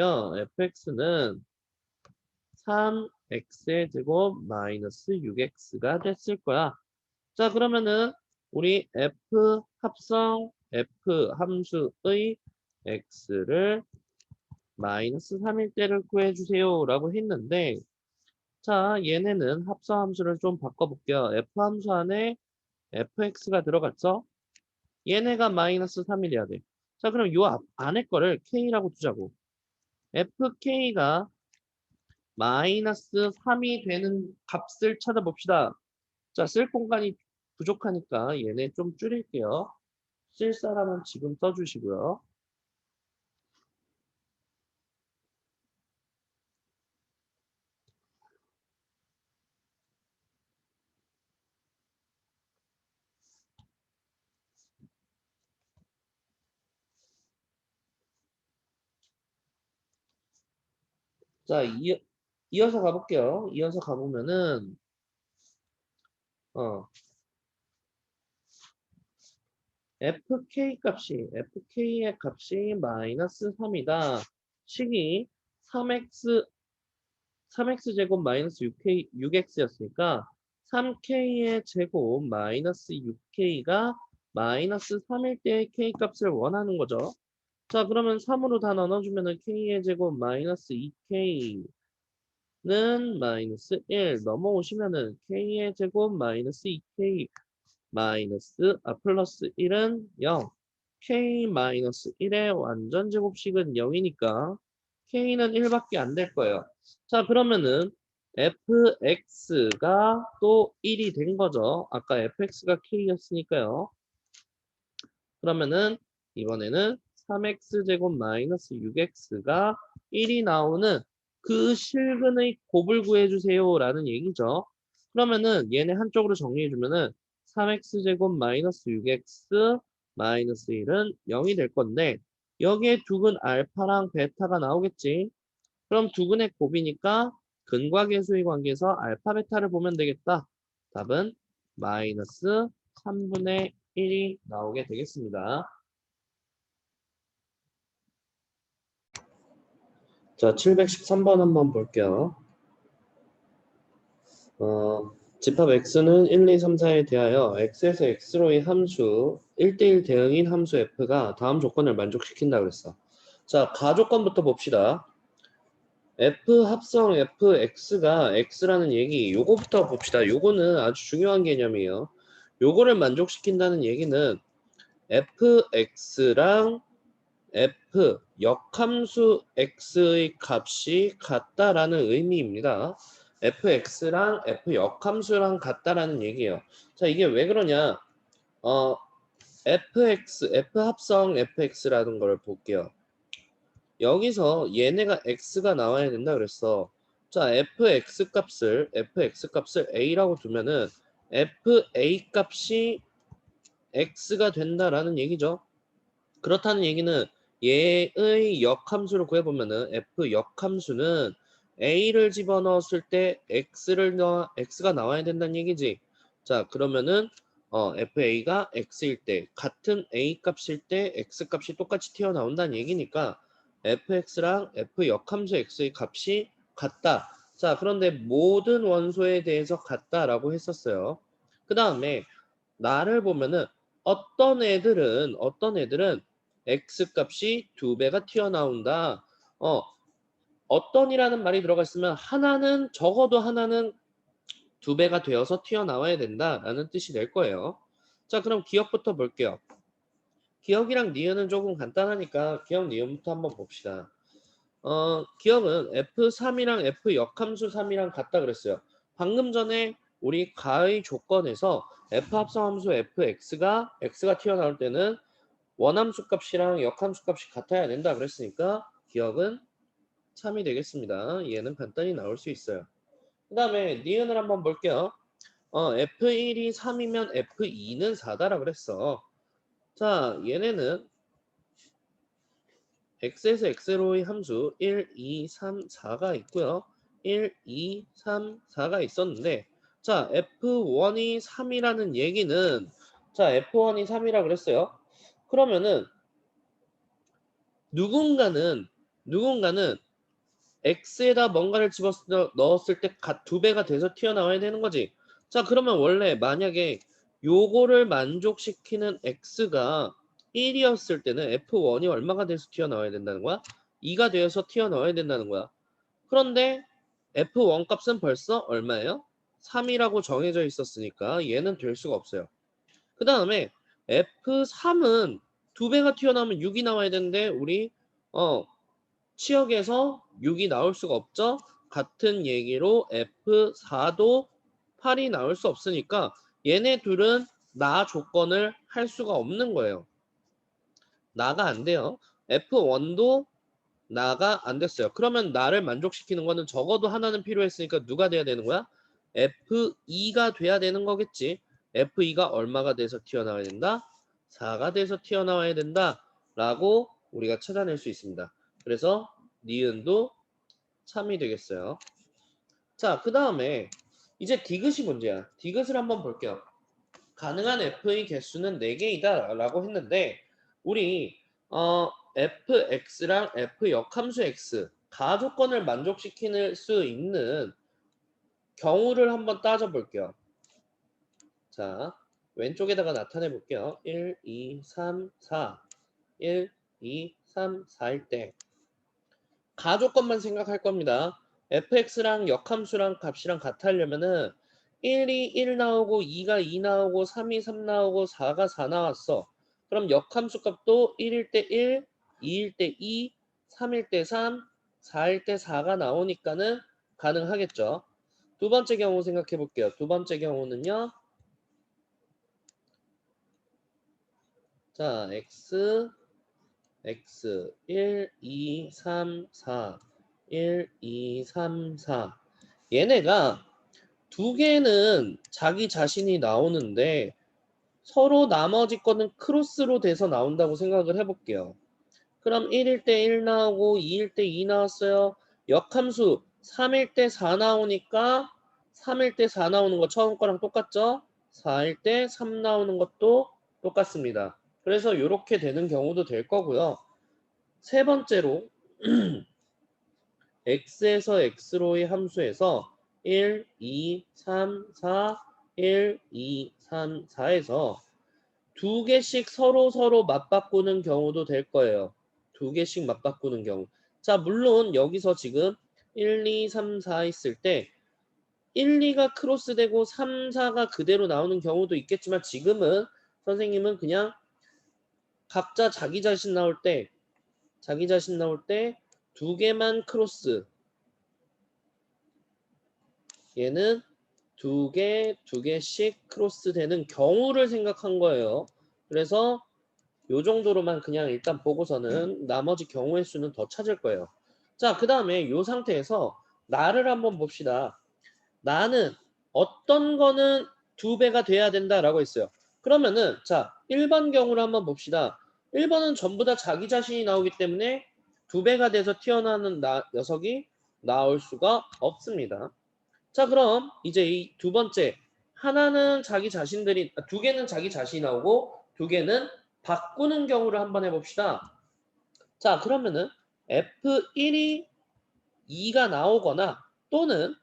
3x의 제곱 마이너스 6x가 됐을 거야. 자, 그러면은 우리 f 합성 f 함수의 x를 마이너스 3일 때를 구해주세요 라고 했는데 자, 얘네는 합성 함수를 좀 바꿔볼게요. f 함수 안에 fx가 들어갔죠? 얘네가 마이너스 3일이야 돼. 자, 그럼 요 안에 거를 k라고 두자고. fk가 마이너스 3이 되는 값을 찾아봅시다. 자, 쓸 공간이 부족하니까 얘네 좀 줄일게요. 쓸 사람은 지금 써주시고요. 자, 이어서 가볼게요. 이어서 가보면은, 어, fk의 값이 마이너스 3이다. 식이 3x 제곱 마이너스 6x였으니까 3k의 제곱 마이너스 6k가 마이너스 3일 때의 k 값을 원하는 거죠. 자, 그러면 3으로 다 나눠주면은 k의 제곱 마이너스 2k는 마이너스 1 넘어오시면은 k의 제곱 마이너스 2k 플러스 1은 0. k 마이너스 1의 완전 제곱식은 0이니까 k는 1밖에 안 될 거예요. 자, 그러면은 fx가 또 1이 된 거죠. 아까 fx가 k였으니까요. 그러면은 이번에는 3x 제곱 마이너스 6x가 1이 나오는 그 실근의 곱을 구해주세요 라는 얘기죠. 그러면은 얘네 한쪽으로 정리해주면은 3x 제곱 마이너스 6x 마이너스 1은 0이 될 건데 여기에 두근 알파랑 베타가 나오겠지. 그럼 두근의 곱이니까 근과 계수의 관계에서 알파 베타를 보면 되겠다. 답은 마이너스 3분의 1이 나오게 되겠습니다. 자, 713번 한번 볼게요. 집합 x는 1, 2, 3, 4에 대하여 x에서 x로의 함수 1대1 대응인 함수 f가 다음 조건을 만족시킨다 그랬어. 자, 가조건부터 봅시다. f 합성 fx가 x라는 얘기, 요거부터 봅시다. 요거는 아주 중요한 개념이에요. 요거를 만족시킨다는 얘기는 fx랑 f 역함수 x의 값이 같다라는 의미입니다. fx랑 f 역함수랑 같다라는 얘기예요. 자, 이게 왜 그러냐? 어, f 합성 fx라는 걸 볼게요. 여기서 얘네가 x가 나와야 된다 그랬어. 자, fx 값을 a라고 두면은 fa 값이 x가 된다라는 얘기죠. 그렇다는 얘기는 얘의 역함수를 구해보면은 f 역함수는 a를 집어넣었을 때 x가 나와야 된다는 얘기지. 자, 그러면은 fa가 x일 때 같은 a 값일 때 x 값이 똑같이 튀어나온다는 얘기니까 fx랑 f 역함수 x의 값이 같다. 자, 그런데 모든 원소에 대해서 같다라고 했었어요. 그 다음에 나를 보면은 어떤 애들은 x 값이 2배가 튀어나온다. 어떤이라는 말이 들어가 있으면 적어도 하나는 2배가 되어서 튀어나와야 된다라는 뜻이 될 거예요. 자, 그럼 기억부터 볼게요. 기억이랑 니은은 조금 간단하니까 기억 니은부터 한번 봅시다. 기억은 F3이랑 F 역함수 3이랑 같다 그랬어요. 방금 전에 우리 가의 조건에서 F 합성함수 X가 튀어나올 때는 원함수 값이랑 역함수 값이 같아야 된다 그랬으니까 기억은 3이 되겠습니다. 얘는 간단히 나올 수 있어요. 그 다음에 니은을 한번 볼게요. F1이 3이면 F2는 4다라 그랬어. 자, 얘네는 x에서 x로의 함수 1, 2, 3, 4가 있고요. 1, 2, 3, 4가 있었는데 자, F1이 3이라는 얘기는 자, F1이 3이라 그랬어요. 그러면은 누군가는 x에다 뭔가를 넣었을 때 2배가 돼서 튀어나와야 되는 거지. 자, 그러면 원래 만약에 요거를 만족시키는 x가 1이었을 때는 f1이 얼마가 돼서 튀어나와야 된다는 거야? 2가 되어서 튀어나와야 된다는 거야. 그런데 f1 값은 벌써 얼마예요? 3이라고 정해져 있었으니까 얘는 될 수가 없어요. 그 다음에 f3은 2배가 튀어나오면 6이 나와야 되는데 우리 치역에서 6이 나올 수가 없죠. 같은 얘기로 F4도 8이 나올 수 없으니까 얘네 둘은 나 조건을 할 수가 없는 거예요. 나가 안 돼요. F1도 나가 안 됐어요. 그러면 나를 만족시키는 거는 적어도 하나는 필요했으니까 누가 돼야 되는 거야? F2가 돼야 되는 거겠지. F2가 얼마가 돼서 튀어나와야 된다? 4가 돼서 튀어나와야 된다. 라고 우리가 찾아낼 수 있습니다. 그래서 니은도 3이 되겠어요. 자, 그 다음에 이제 디귿이 문제야. 디귿을 한번 볼게요. 가능한 F의 개수는 4개이다 라고 했는데 우리 fx랑 f 역함수 x 가조건을 만족시킬 수 있는 경우를 한번 따져볼게요. 자, 왼쪽에다가 나타내 볼게요. 1, 2, 3, 4 1, 2, 3, 4일 때 가조건만 생각할 겁니다. fx랑 역함수랑 값이랑 같으려면은 1이 1 나오고 2가 2 나오고 3이 3 나오고 4가 4 나왔어. 그럼 역함수 값도 1일 때 1, 2일 때 2, 3일 때 3, 4일 때 4가 나오니까는 가능하겠죠. 두 번째 경우 생각해 볼게요. 두 번째 경우는요. 자, x 1, 2, 3, 4 1, 2, 3, 4 얘네가 두 개는 자기 자신이 나오는데 서로 나머지 거는 크로스로 돼서 나온다고 생각을 해볼게요. 그럼 1일 때 1 나오고 2일 때 2 나왔어요. 역함수 3일 때 4 나오니까 3일 때 4 나오는 거 처음 거랑 똑같죠? 4일 때 3 나오는 것도 똑같습니다. 그래서 이렇게 되는 경우도 될 거고요. 세 번째로 x에서 x로의 함수에서 1, 2, 3, 4, 1, 2, 3, 4에서 두 개씩 서로 맞바꾸는 경우도 될 거예요. 두 개씩 맞바꾸는 경우. 자, 물론 여기서 지금 1, 2, 3, 4 있을 때 1, 2가 크로스되고 3, 4가 그대로 나오는 경우도 있겠지만 지금은 선생님은 그냥 각자 자기 자신 나올 때 두 개만 크로스 얘는 두 개씩 크로스 되는 경우를 생각한 거예요. 그래서 요 정도로만 그냥 일단 보고서는 나머지 경우의 수는 더 찾을 거예요. 자, 그 다음에 요 상태에서 나를 한번 봅시다. 나는 어떤 거는 2배가 돼야 된다라고 했어요. 그러면은 자, 1번 경우를 한번 봅시다. 1번은 전부 다 자기 자신이 나오기 때문에 2배가 돼서 튀어나오는 녀석이 나올 수가 없습니다. 자, 그럼 이제 이 두 번째 하나는 자기 자신들이 두 개는 자기 자신이 나오고 두 개는 바꾸는 경우를 한번 해봅시다. 자, 그러면은 F1이 2가 나오거나 또는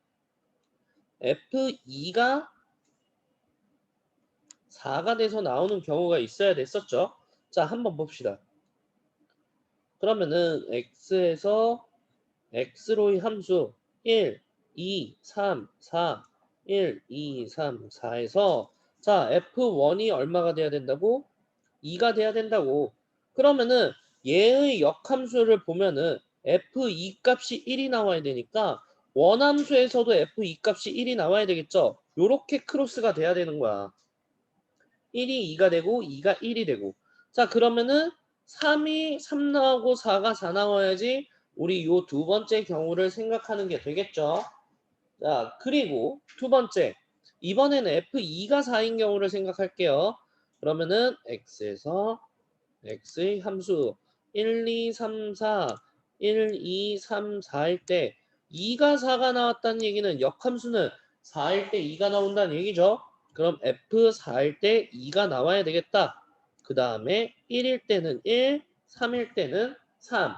F2가 4가 돼서 나오는 경우가 있어야 됐었죠. 자, 한번 봅시다. 그러면은 X에서 X로의 함수 1, 2, 3, 4 1, 2, 3, 4에서 자, F1이 얼마가 돼야 된다고? 2가 돼야 된다고. 그러면은 얘의 역함수를 보면은 F2 값이 1이 나와야 되니까 원함수에서도 F2 값이 1이 나와야 되겠죠? 요렇게 크로스가 돼야 되는 거야. 1이 2가 되고 2가 1이 되고. 자, 그러면은 3이 3 나오고 4가 4 나와야지 우리 요 두 번째 경우를 생각하는 게 되겠죠? 자, 그리고 두 번째. 이번에는 F2가 4인 경우를 생각할게요. 그러면은 X에서 X의 함수 1, 2, 3, 4, 1, 2, 3, 4일 때 2가 4가 나왔다는 얘기는 역함수는 4일 때 2가 나온다는 얘기죠. 그럼 F4일 때 2가 나와야 되겠다. 그 다음에 1일 때는 1, 3일 때는 3.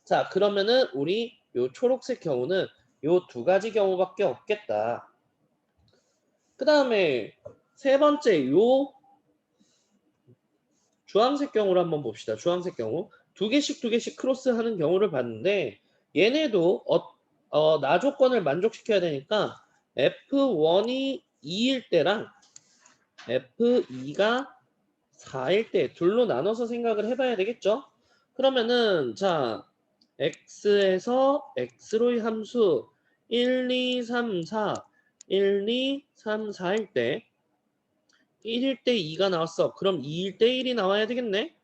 자, 그러면은 우리 요 초록색 경우는 요 두 가지 경우밖에 없겠다. 그 다음에 세 번째 요 주황색 경우를 한번 봅시다. 주황색 경우 두 개씩 크로스 하는 경우를 봤는데 얘네도 나 조건을 만족시켜야 되니까 F1이 2일 때랑 F2가 4일 때 둘로 나눠서 생각을 해봐야 되겠죠? 그러면은 자 x에서 x로의 함수 1, 2, 3, 4, 1, 2, 3, 4일 때 1일 때 2가 나왔어. 그럼 2일 때 1이 나와야 되겠네.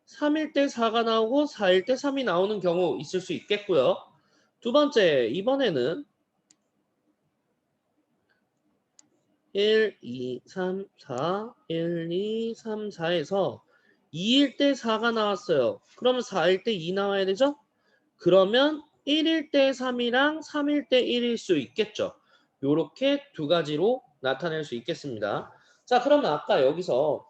3일 때 4가 나오고 4일 때 3이 나오는 경우 있을 수 있겠고요. 두 번째, 이번에는 1, 2, 3, 4, 1, 2, 3, 4에서 2일 때 4가 나왔어요. 그러면 4일 때 2 나와야 되죠? 그러면 1일 때 3이랑 3일 때 1일 수 있겠죠. 요렇게 두 가지로 나타낼 수 있겠습니다. 자, 그러면 아까 여기서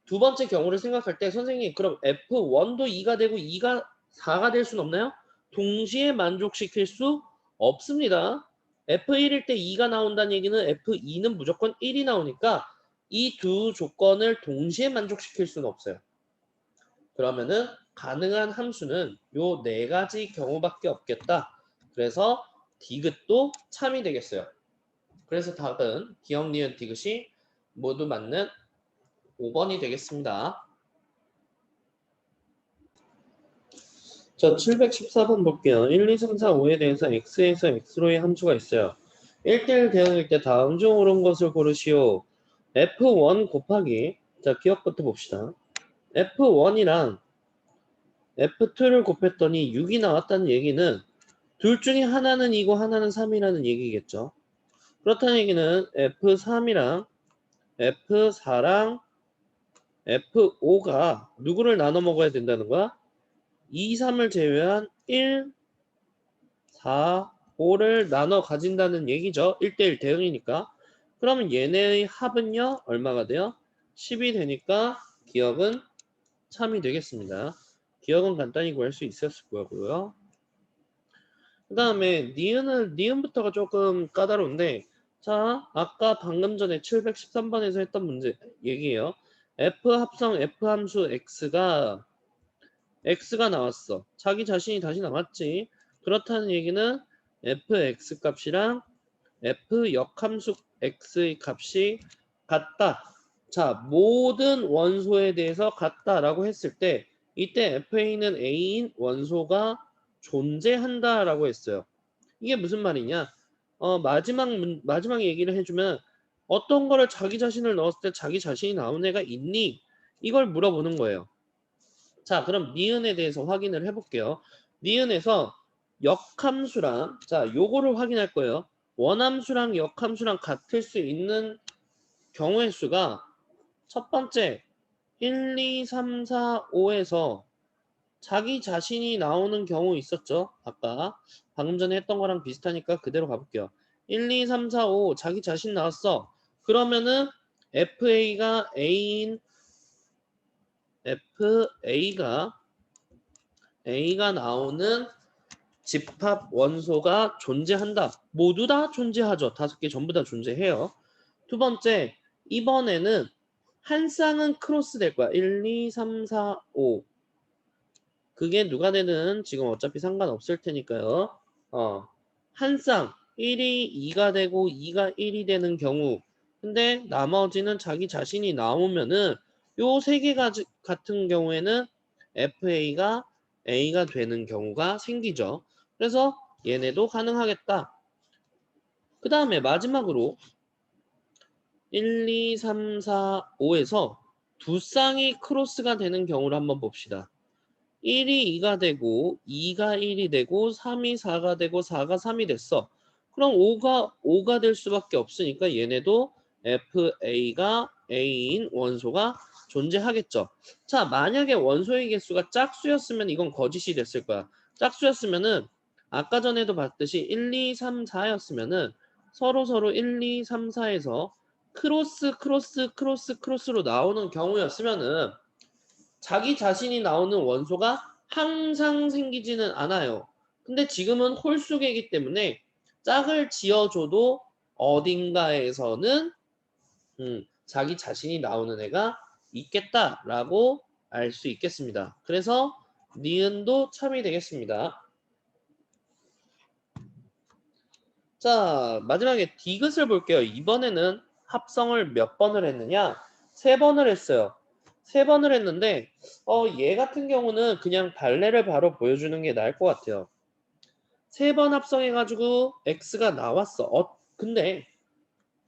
두 번째 경우를 생각할 때 선생님 그럼 F1도 2가 되고 2가 4가 될 수는 없나요? 동시에 만족시킬 수 없습니다. F1일 때 2가 나온다는 얘기는 F2는 무조건 1이 나오니까 이 두 조건을 동시에 만족시킬 수는 없어요. 그러면은 가능한 함수는 요 네 가지 경우밖에 없겠다. 그래서 디귿도 참이 되겠어요. 그래서 답은 기억, 니은, 디귿이 모두 맞는 5번이 되겠습니다. 자, 714번 볼게요. 1, 2, 3, 4, 5에 대해서 x에서 x로의 함수가 있어요. 1대1 대응일 때 다음 중 옳은 것을 고르시오. f1 곱하기, 자, 기억부터 봅시다. f1이랑 f2를 곱했더니 6이 나왔다는 얘기는 둘 중에 하나는 2고 하나는 3이라는 얘기겠죠. 그렇다는 얘기는 F3이랑 F4랑 F5가 누구를 나눠 먹어야 된다는 거야? 2, 3을 제외한 1, 4, 5를 나눠 가진다는 얘기죠. 1대1 대응이니까. 그러면 얘네의 합은요? 얼마가 돼요? 10이 되니까 기억은 참이 되겠습니다. 기억은 간단히 구할 수 있었을 거고요. 그 다음에 니은부터가 조금 까다로운데 자 아까 방금 전에 713번에서 했던 문제 얘기예요. F 합성 F 함수 X가 나왔어. 자기 자신이 다시 나왔지. 그렇다는 얘기는 fx 값이랑 f 역함수 x의 값이 같다. 자 모든 원소에 대해서 같다라고 했을 때 이때 fa는 a인 원소가 존재한다라고 했어요. 이게 무슨 말이냐? 마지막 얘기를 해주면 어떤 거를 자기 자신을 넣었을 때 자기 자신이 나온 애가 있니? 이걸 물어보는 거예요. 자, 그럼 니은에 대해서 확인을 해볼게요. 니은에서 역함수랑 자, 요거를 확인할 거예요. 원함수랑 역함수랑 같을 수 있는 경우의 수가 첫 번째 1, 2, 3, 4, 5에서 자기 자신이 나오는 경우 있었죠. 아까 방금 전에 했던 거랑 비슷하니까 그대로 가볼게요. 1, 2, 3, 4, 5 자기 자신 나왔어. 그러면은 FA가 A인 A가 나오는 집합 원소가 존재한다. 모두 다 존재하죠. 5개 전부 다 존재해요. 두 번째, 이번에는 한 쌍은 크로스 될 거야. 1, 2, 3, 4, 5. 그게 누가 되든 지금 어차피 상관없을 테니까요. 한 쌍 1이 2가 되고 2가 1이 되는 경우 근데 나머지는 자기 자신이 나오면은 요 세 개 같은 경우에는 FA가 A가 되는 경우가 생기죠. 그래서 얘네도 가능하겠다. 그 다음에 마지막으로 1, 2, 3, 4, 5에서 두 쌍이 크로스가 되는 경우를 한번 봅시다. 1이 2가 되고 2가 1이 되고 3이 4가 되고 4가 3이 됐어. 그럼 5가 될 수밖에 없으니까 얘네도 FA가 A인 원소가 존재하겠죠. 자, 만약에 원소의 개수가 짝수였으면 이건 거짓이 됐을 거야. 짝수였으면은 아까 전에도 봤듯이 1, 2, 3, 4였으면은 서로 1, 2, 3, 4에서 크로스로 나오는 경우였으면은 자기 자신이 나오는 원소가 항상 생기지는 않아요. 근데 지금은 홀수계이기 때문에 짝을 지어줘도 어딘가에서는 자기 자신이 나오는 애가 있겠다라고 알 수 있겠습니다. 그래서 니은도 참이 되겠습니다. 자, 마지막에 디귿을 볼게요. 이번에는 합성을 몇 번을 했느냐? 3번을 했어요. 3번을 했는데 얘 같은 경우는 그냥 발레를 바로 보여주는 게 나을 것 같아요. 3번 합성해가지고 x가 나왔어. 근데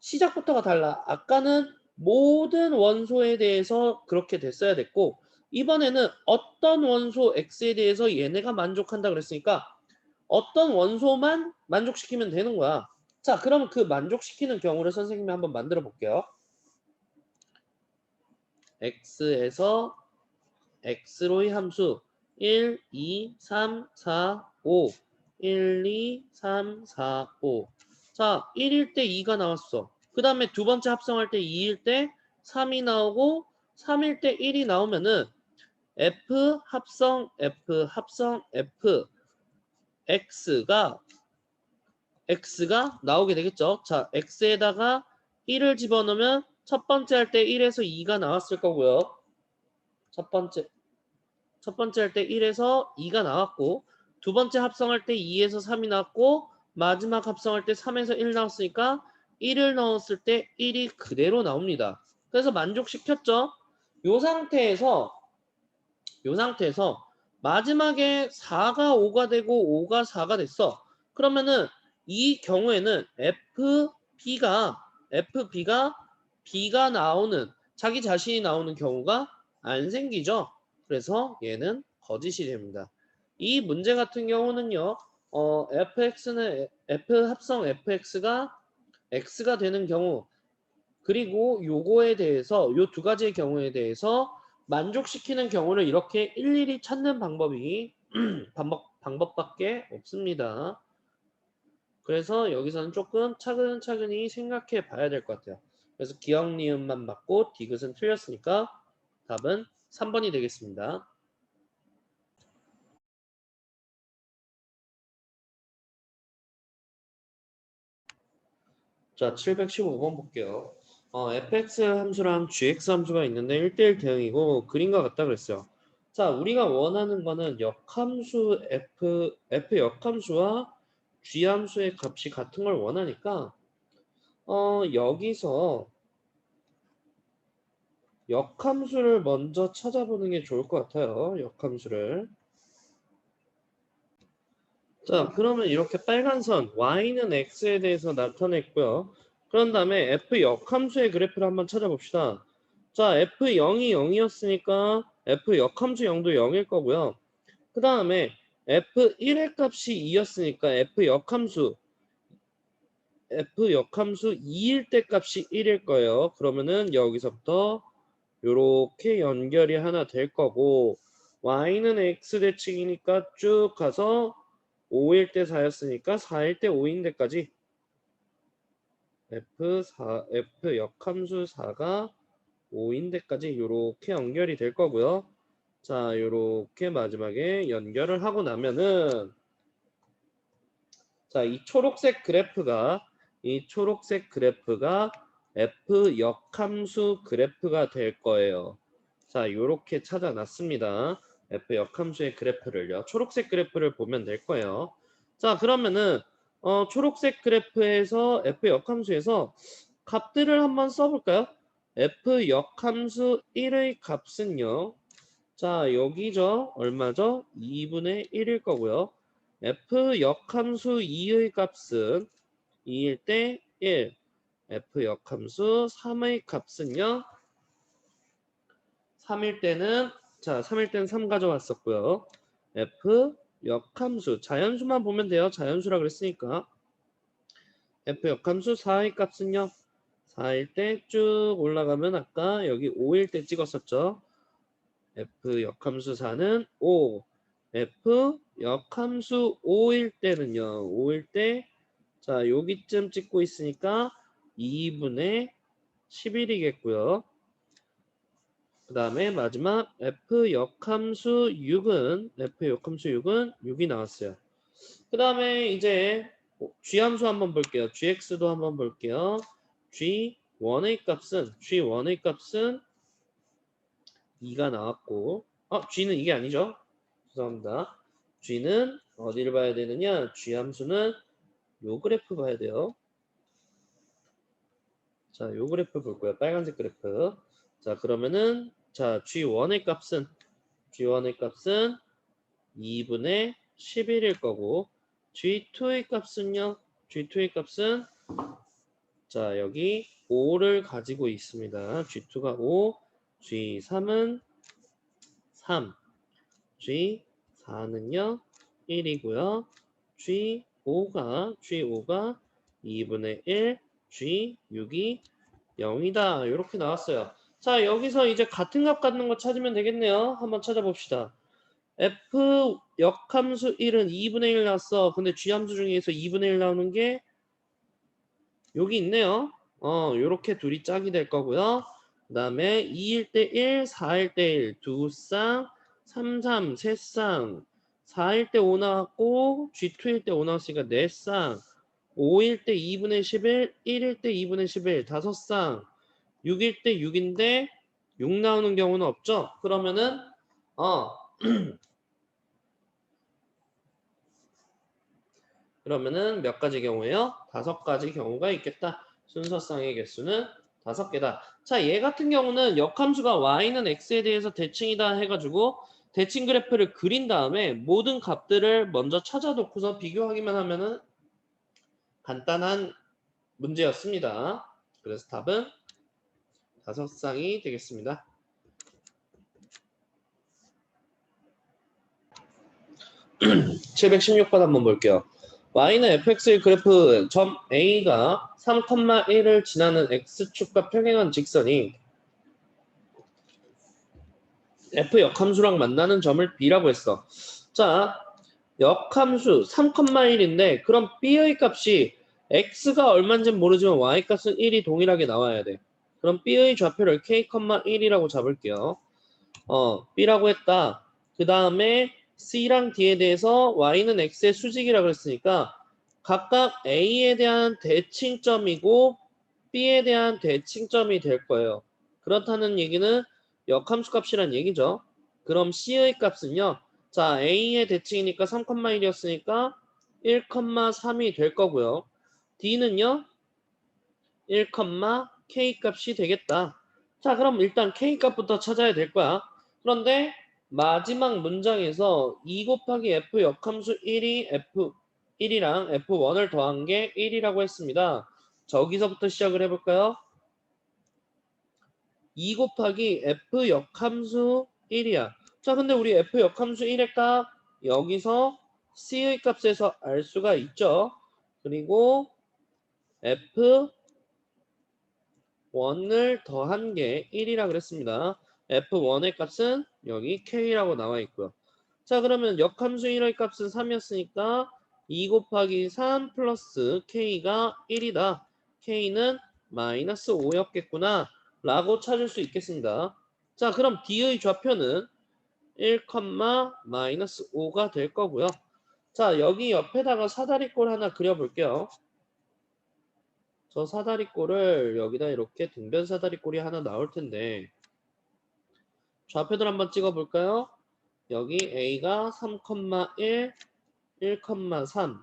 시작부터가 달라. 아까는 모든 원소에 대해서 그렇게 됐어야 됐고 이번에는 어떤 원소 x에 대해서 얘네가 만족한다 그랬으니까 어떤 원소만 만족시키면 되는 거야. 자, 그럼 그 만족시키는 경우를 선생님이 한번 만들어 볼게요. x에서 x로의 함수 1, 2, 3, 4, 5 1, 2, 3, 4, 5 자, 1일 때 2가 나왔어. 그 다음에 두 번째 합성할 때 2일 때 3이 나오고 3일 때 1이 나오면은 F 합성 F 합성 F X가 나오게 되겠죠. 자, X에다가 1을 집어넣으면 첫 번째 할 때 1에서 2가 나왔을 거고요. 첫 번째 할 때 1에서 2가 나왔고 두 번째 합성할 때 2에서 3이 나왔고 마지막 합성할 때 3에서 1 나왔으니까 1을 넣었을 때 1이 그대로 나옵니다. 그래서 만족시켰죠. 요 상태에서 마지막에 4가 5가 되고 5가 4가 됐어. 그러면은 이 경우에는 FB가 B가 나오는 자기 자신이 나오는 경우가 안 생기죠. 그래서 얘는 거짓이 됩니다. 이 문제 같은 경우는요. fx는 f 합성 fx가 x가 되는 경우 그리고 요거에 대해서 요 두 가지의 경우에 대해서 만족시키는 경우를 이렇게 일일이 찾는 방법이 방법밖에 없습니다. 그래서 여기서는 조금 차근차근히 생각해 봐야 될 것 같아요. 그래서 기억 니은만 맞고 디귿은 틀렸으니까 답은 3번이 되겠습니다. 자, 715번 볼게요. fx 함수랑 gx 함수가 있는데 1대1 대응이고 그림과 같다 그랬어요. 자, 우리가 원하는 거는 역함수 f 역함수와 g 함수의 값이 같은 걸 원하니까 여기서 역함수를 먼저 찾아보는 게 좋을 것 같아요. 역함수를. 자, 그러면 이렇게 빨간 선 y는 x에 대해서 나타냈고요. 그런 다음에 f 역함수의 그래프를 한번 찾아봅시다. 자, f0이 0이었으니까 f 역함수 0도 0일 거고요. 그 다음에 f1의 값이 2였으니까 f 역함수 2일 때 값이 1일 거예요. 그러면은 여기서부터 요렇게 연결이 하나 될 거고 y는 x 대칭이니까 쭉 가서 5일 때 4였으니까 4일 때 5인데까지 F 역함수 4가 5인데까지 요렇게 연결이 될 거고요. 자, 요렇게 마지막에 연결을 하고 나면은 자, 이 초록색 그래프가 F 역함수 그래프가 될 거예요. 자, 요렇게 찾아놨습니다. F 역함수의 그래프를요. 초록색 그래프를 보면 될 거예요. 자, 그러면은 초록색 그래프에서 F 역함수에서 값들을 한번 써볼까요? F 역함수 1의 값은요. 자, 여기죠. 얼마죠? 2분의 1일 거고요. F 역함수 2의 값은 2일 때 1. F 역함수 3의 값은요. 3일 때는 3일 때는 3 가져왔었고요. F 역함수 자연수만 보면 돼요. 자연수라 그랬으니까. F 역함수 4의 값은요. 4일 때 쭉 올라가면 아까 여기 5일 때 찍었었죠. F 역함수 4는 5. F 역함수 5일 때는요. 5일 때 자, 여기쯤 찍고 있으니까 2분의 11이겠고요. 그 다음에 마지막 F 역함수 6은 6이 나왔어요. 그 다음에 이제 G 함수 한번 볼게요. GX도 한번 볼게요. G1의 값은 2가 나왔고 G는 이게 아니죠. 죄송합니다. G는 어디를 봐야 되느냐? G 함수는 요 그래프 봐야 돼요. 자, 요 그래프 볼 거예요. 빨간색 그래프. 자, 그러면은 자, G1의 값은 2분의 11일 거고 G2의 값은요. G2의 값은 자, 여기 5를 가지고 있습니다. G2가 5, G3은 3, G4는요 1이고요. G5가 2분의 1, G6이 0이다. 이렇게 나왔어요. 자, 여기서 이제 같은 값 갖는 거 찾으면 되겠네요. 한번 찾아봅시다. F 역함수 1은 2분의 1 나왔어. 근데 G함수 중에서 2분의 1 나오는 게 여기 있네요. 요렇게 둘이 짝이 될 거고요. 그 다음에 2일 때 1, 4일 때 1, 두 쌍, 3, 3, 세 쌍, 4일 때 5 나왔고, G2일 때 5 나왔으니까 네 쌍, 5일 때 2분의 11, 1일 때 2분의 11, 다섯 쌍, 6일 때 6인데 6 나오는 경우는 없죠? 그러면은, 그러면은 몇 가지 경우예요? 5가지 경우가 있겠다. 순서쌍의 개수는 5개다. 자, 얘 같은 경우는 역함수가 y는 x에 대해서 대칭이다 해가지고 대칭 그래프를 그린 다음에 모든 값들을 먼저 찾아놓고서 비교하기만 하면은 간단한 문제였습니다. 그래서 답은 5쌍이 되겠습니다. 716번 한번 볼게요. y는 fx의 그래프 점 a가 3,1을 지나는 x축과 평행한 직선이 f 역함수랑 만나는 점을 b라고 했어. 자, 역함수 3,1인데 그럼 b의 값이 x가 얼마인지 모르지만 y 값은 1이 동일하게 나와야 돼. 그럼 b의 좌표를 k,1이라고 잡을게요. b라고 했다. 그 다음에 c랑 d에 대해서 y는 x의 수직이라고 했으니까 각각 a에 대한 대칭점이고 b에 대한 대칭점이 될 거예요. 그렇다는 얘기는 역함수 값이란 얘기죠. 그럼 c의 값은요. 자, a의 대칭이니까 3,1이었으니까 1,3이 될 거고요. d는요. 1, k 값이 되겠다. 자, 그럼 일단 k 값부터 찾아야 될 거야. 그런데 마지막 문장에서 2 곱하기 f 역함수 1이 f1이랑 f1을 더한 게 1이라고 했습니다. 저기서부터 시작을 해볼까요? 2 곱하기 f 역함수 1이야. 자, 근데 우리 f 역함수 1의 값 여기서 c의 값에서 알 수가 있죠. 그리고 f 1을 더한 게 1이라 그랬습니다. f1의 값은 여기 k라고 나와 있고요. 자, 그러면 역함수 1의 값은 3이었으니까 2 곱하기 3 플러스 k가 1이다. k는 마이너스 5였겠구나 라고 찾을 수 있겠습니다. 자, 그럼 d의 좌표는 1, 마이너스 5가 될 거고요. 자, 여기 옆에다가 사다리꼴 하나 그려볼게요. 저 사다리꼴을 여기다 이렇게 등변 사다리꼴이 하나 나올 텐데 좌표들 한번 찍어 볼까요? 여기 A가 3,1, 1,3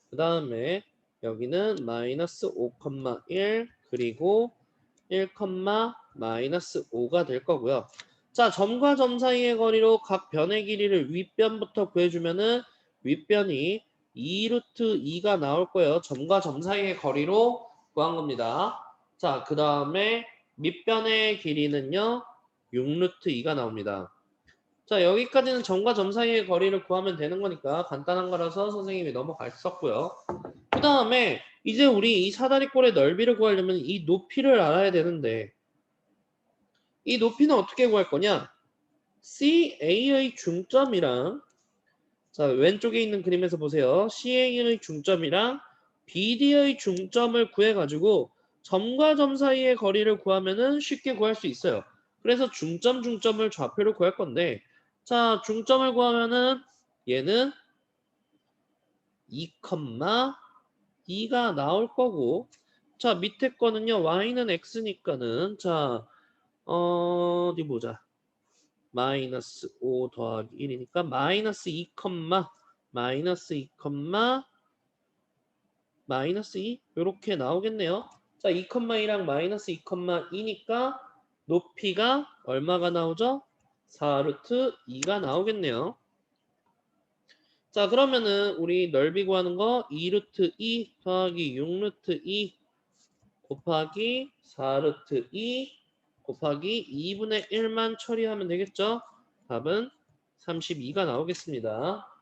그 다음에 여기는 마이너스 5,1 그리고 1, 마이너스 5가 될 거고요. 자, 점과 점 사이의 거리로 각 변의 길이를 윗변부터 구해주면은 윗변이 2루트 2가 나올 거예요. 점과 점 사이의 거리로 구한 겁니다. 자, 그 다음에 밑변의 길이는요. 6루트 2가 나옵니다. 자, 여기까지는 점과 점 사이의 거리를 구하면 되는 거니까 간단한 거라서 선생님이 넘어갔었고요. 그 다음에 이제 우리 이 사다리꼴의 넓이를 구하려면 이 높이를 알아야 되는데 이 높이는 어떻게 구할 거냐? CA의 중점이랑 자, 왼쪽에 있는 그림에서 보세요. CA의 중점이랑 BD의 중점을 구해가지고 점과 점 사이의 거리를 구하면은 쉽게 구할 수 있어요. 그래서 중점을 좌표로 구할 건데 자, 중점을 구하면은 얘는 2,2가 나올 거고 자, 밑에 거는요. y는 x니까는 자, 어디 보자. 마이너스 5 더하기 1이니까 마이너스 2, 마이너스 2, 마이너스 2 이렇게 나오겠네요. 자, 2,2랑 마이너스 2,2니까 높이가 얼마가 나오죠? 4루트 2가 나오겠네요. 자, 그러면은 우리 넓이 구하는 거 2루트 2 더하기 6루트 2 곱하기 4루트 2 곱하기 2분의 1만 처리하면 되겠죠? 답은 32가 나오겠습니다.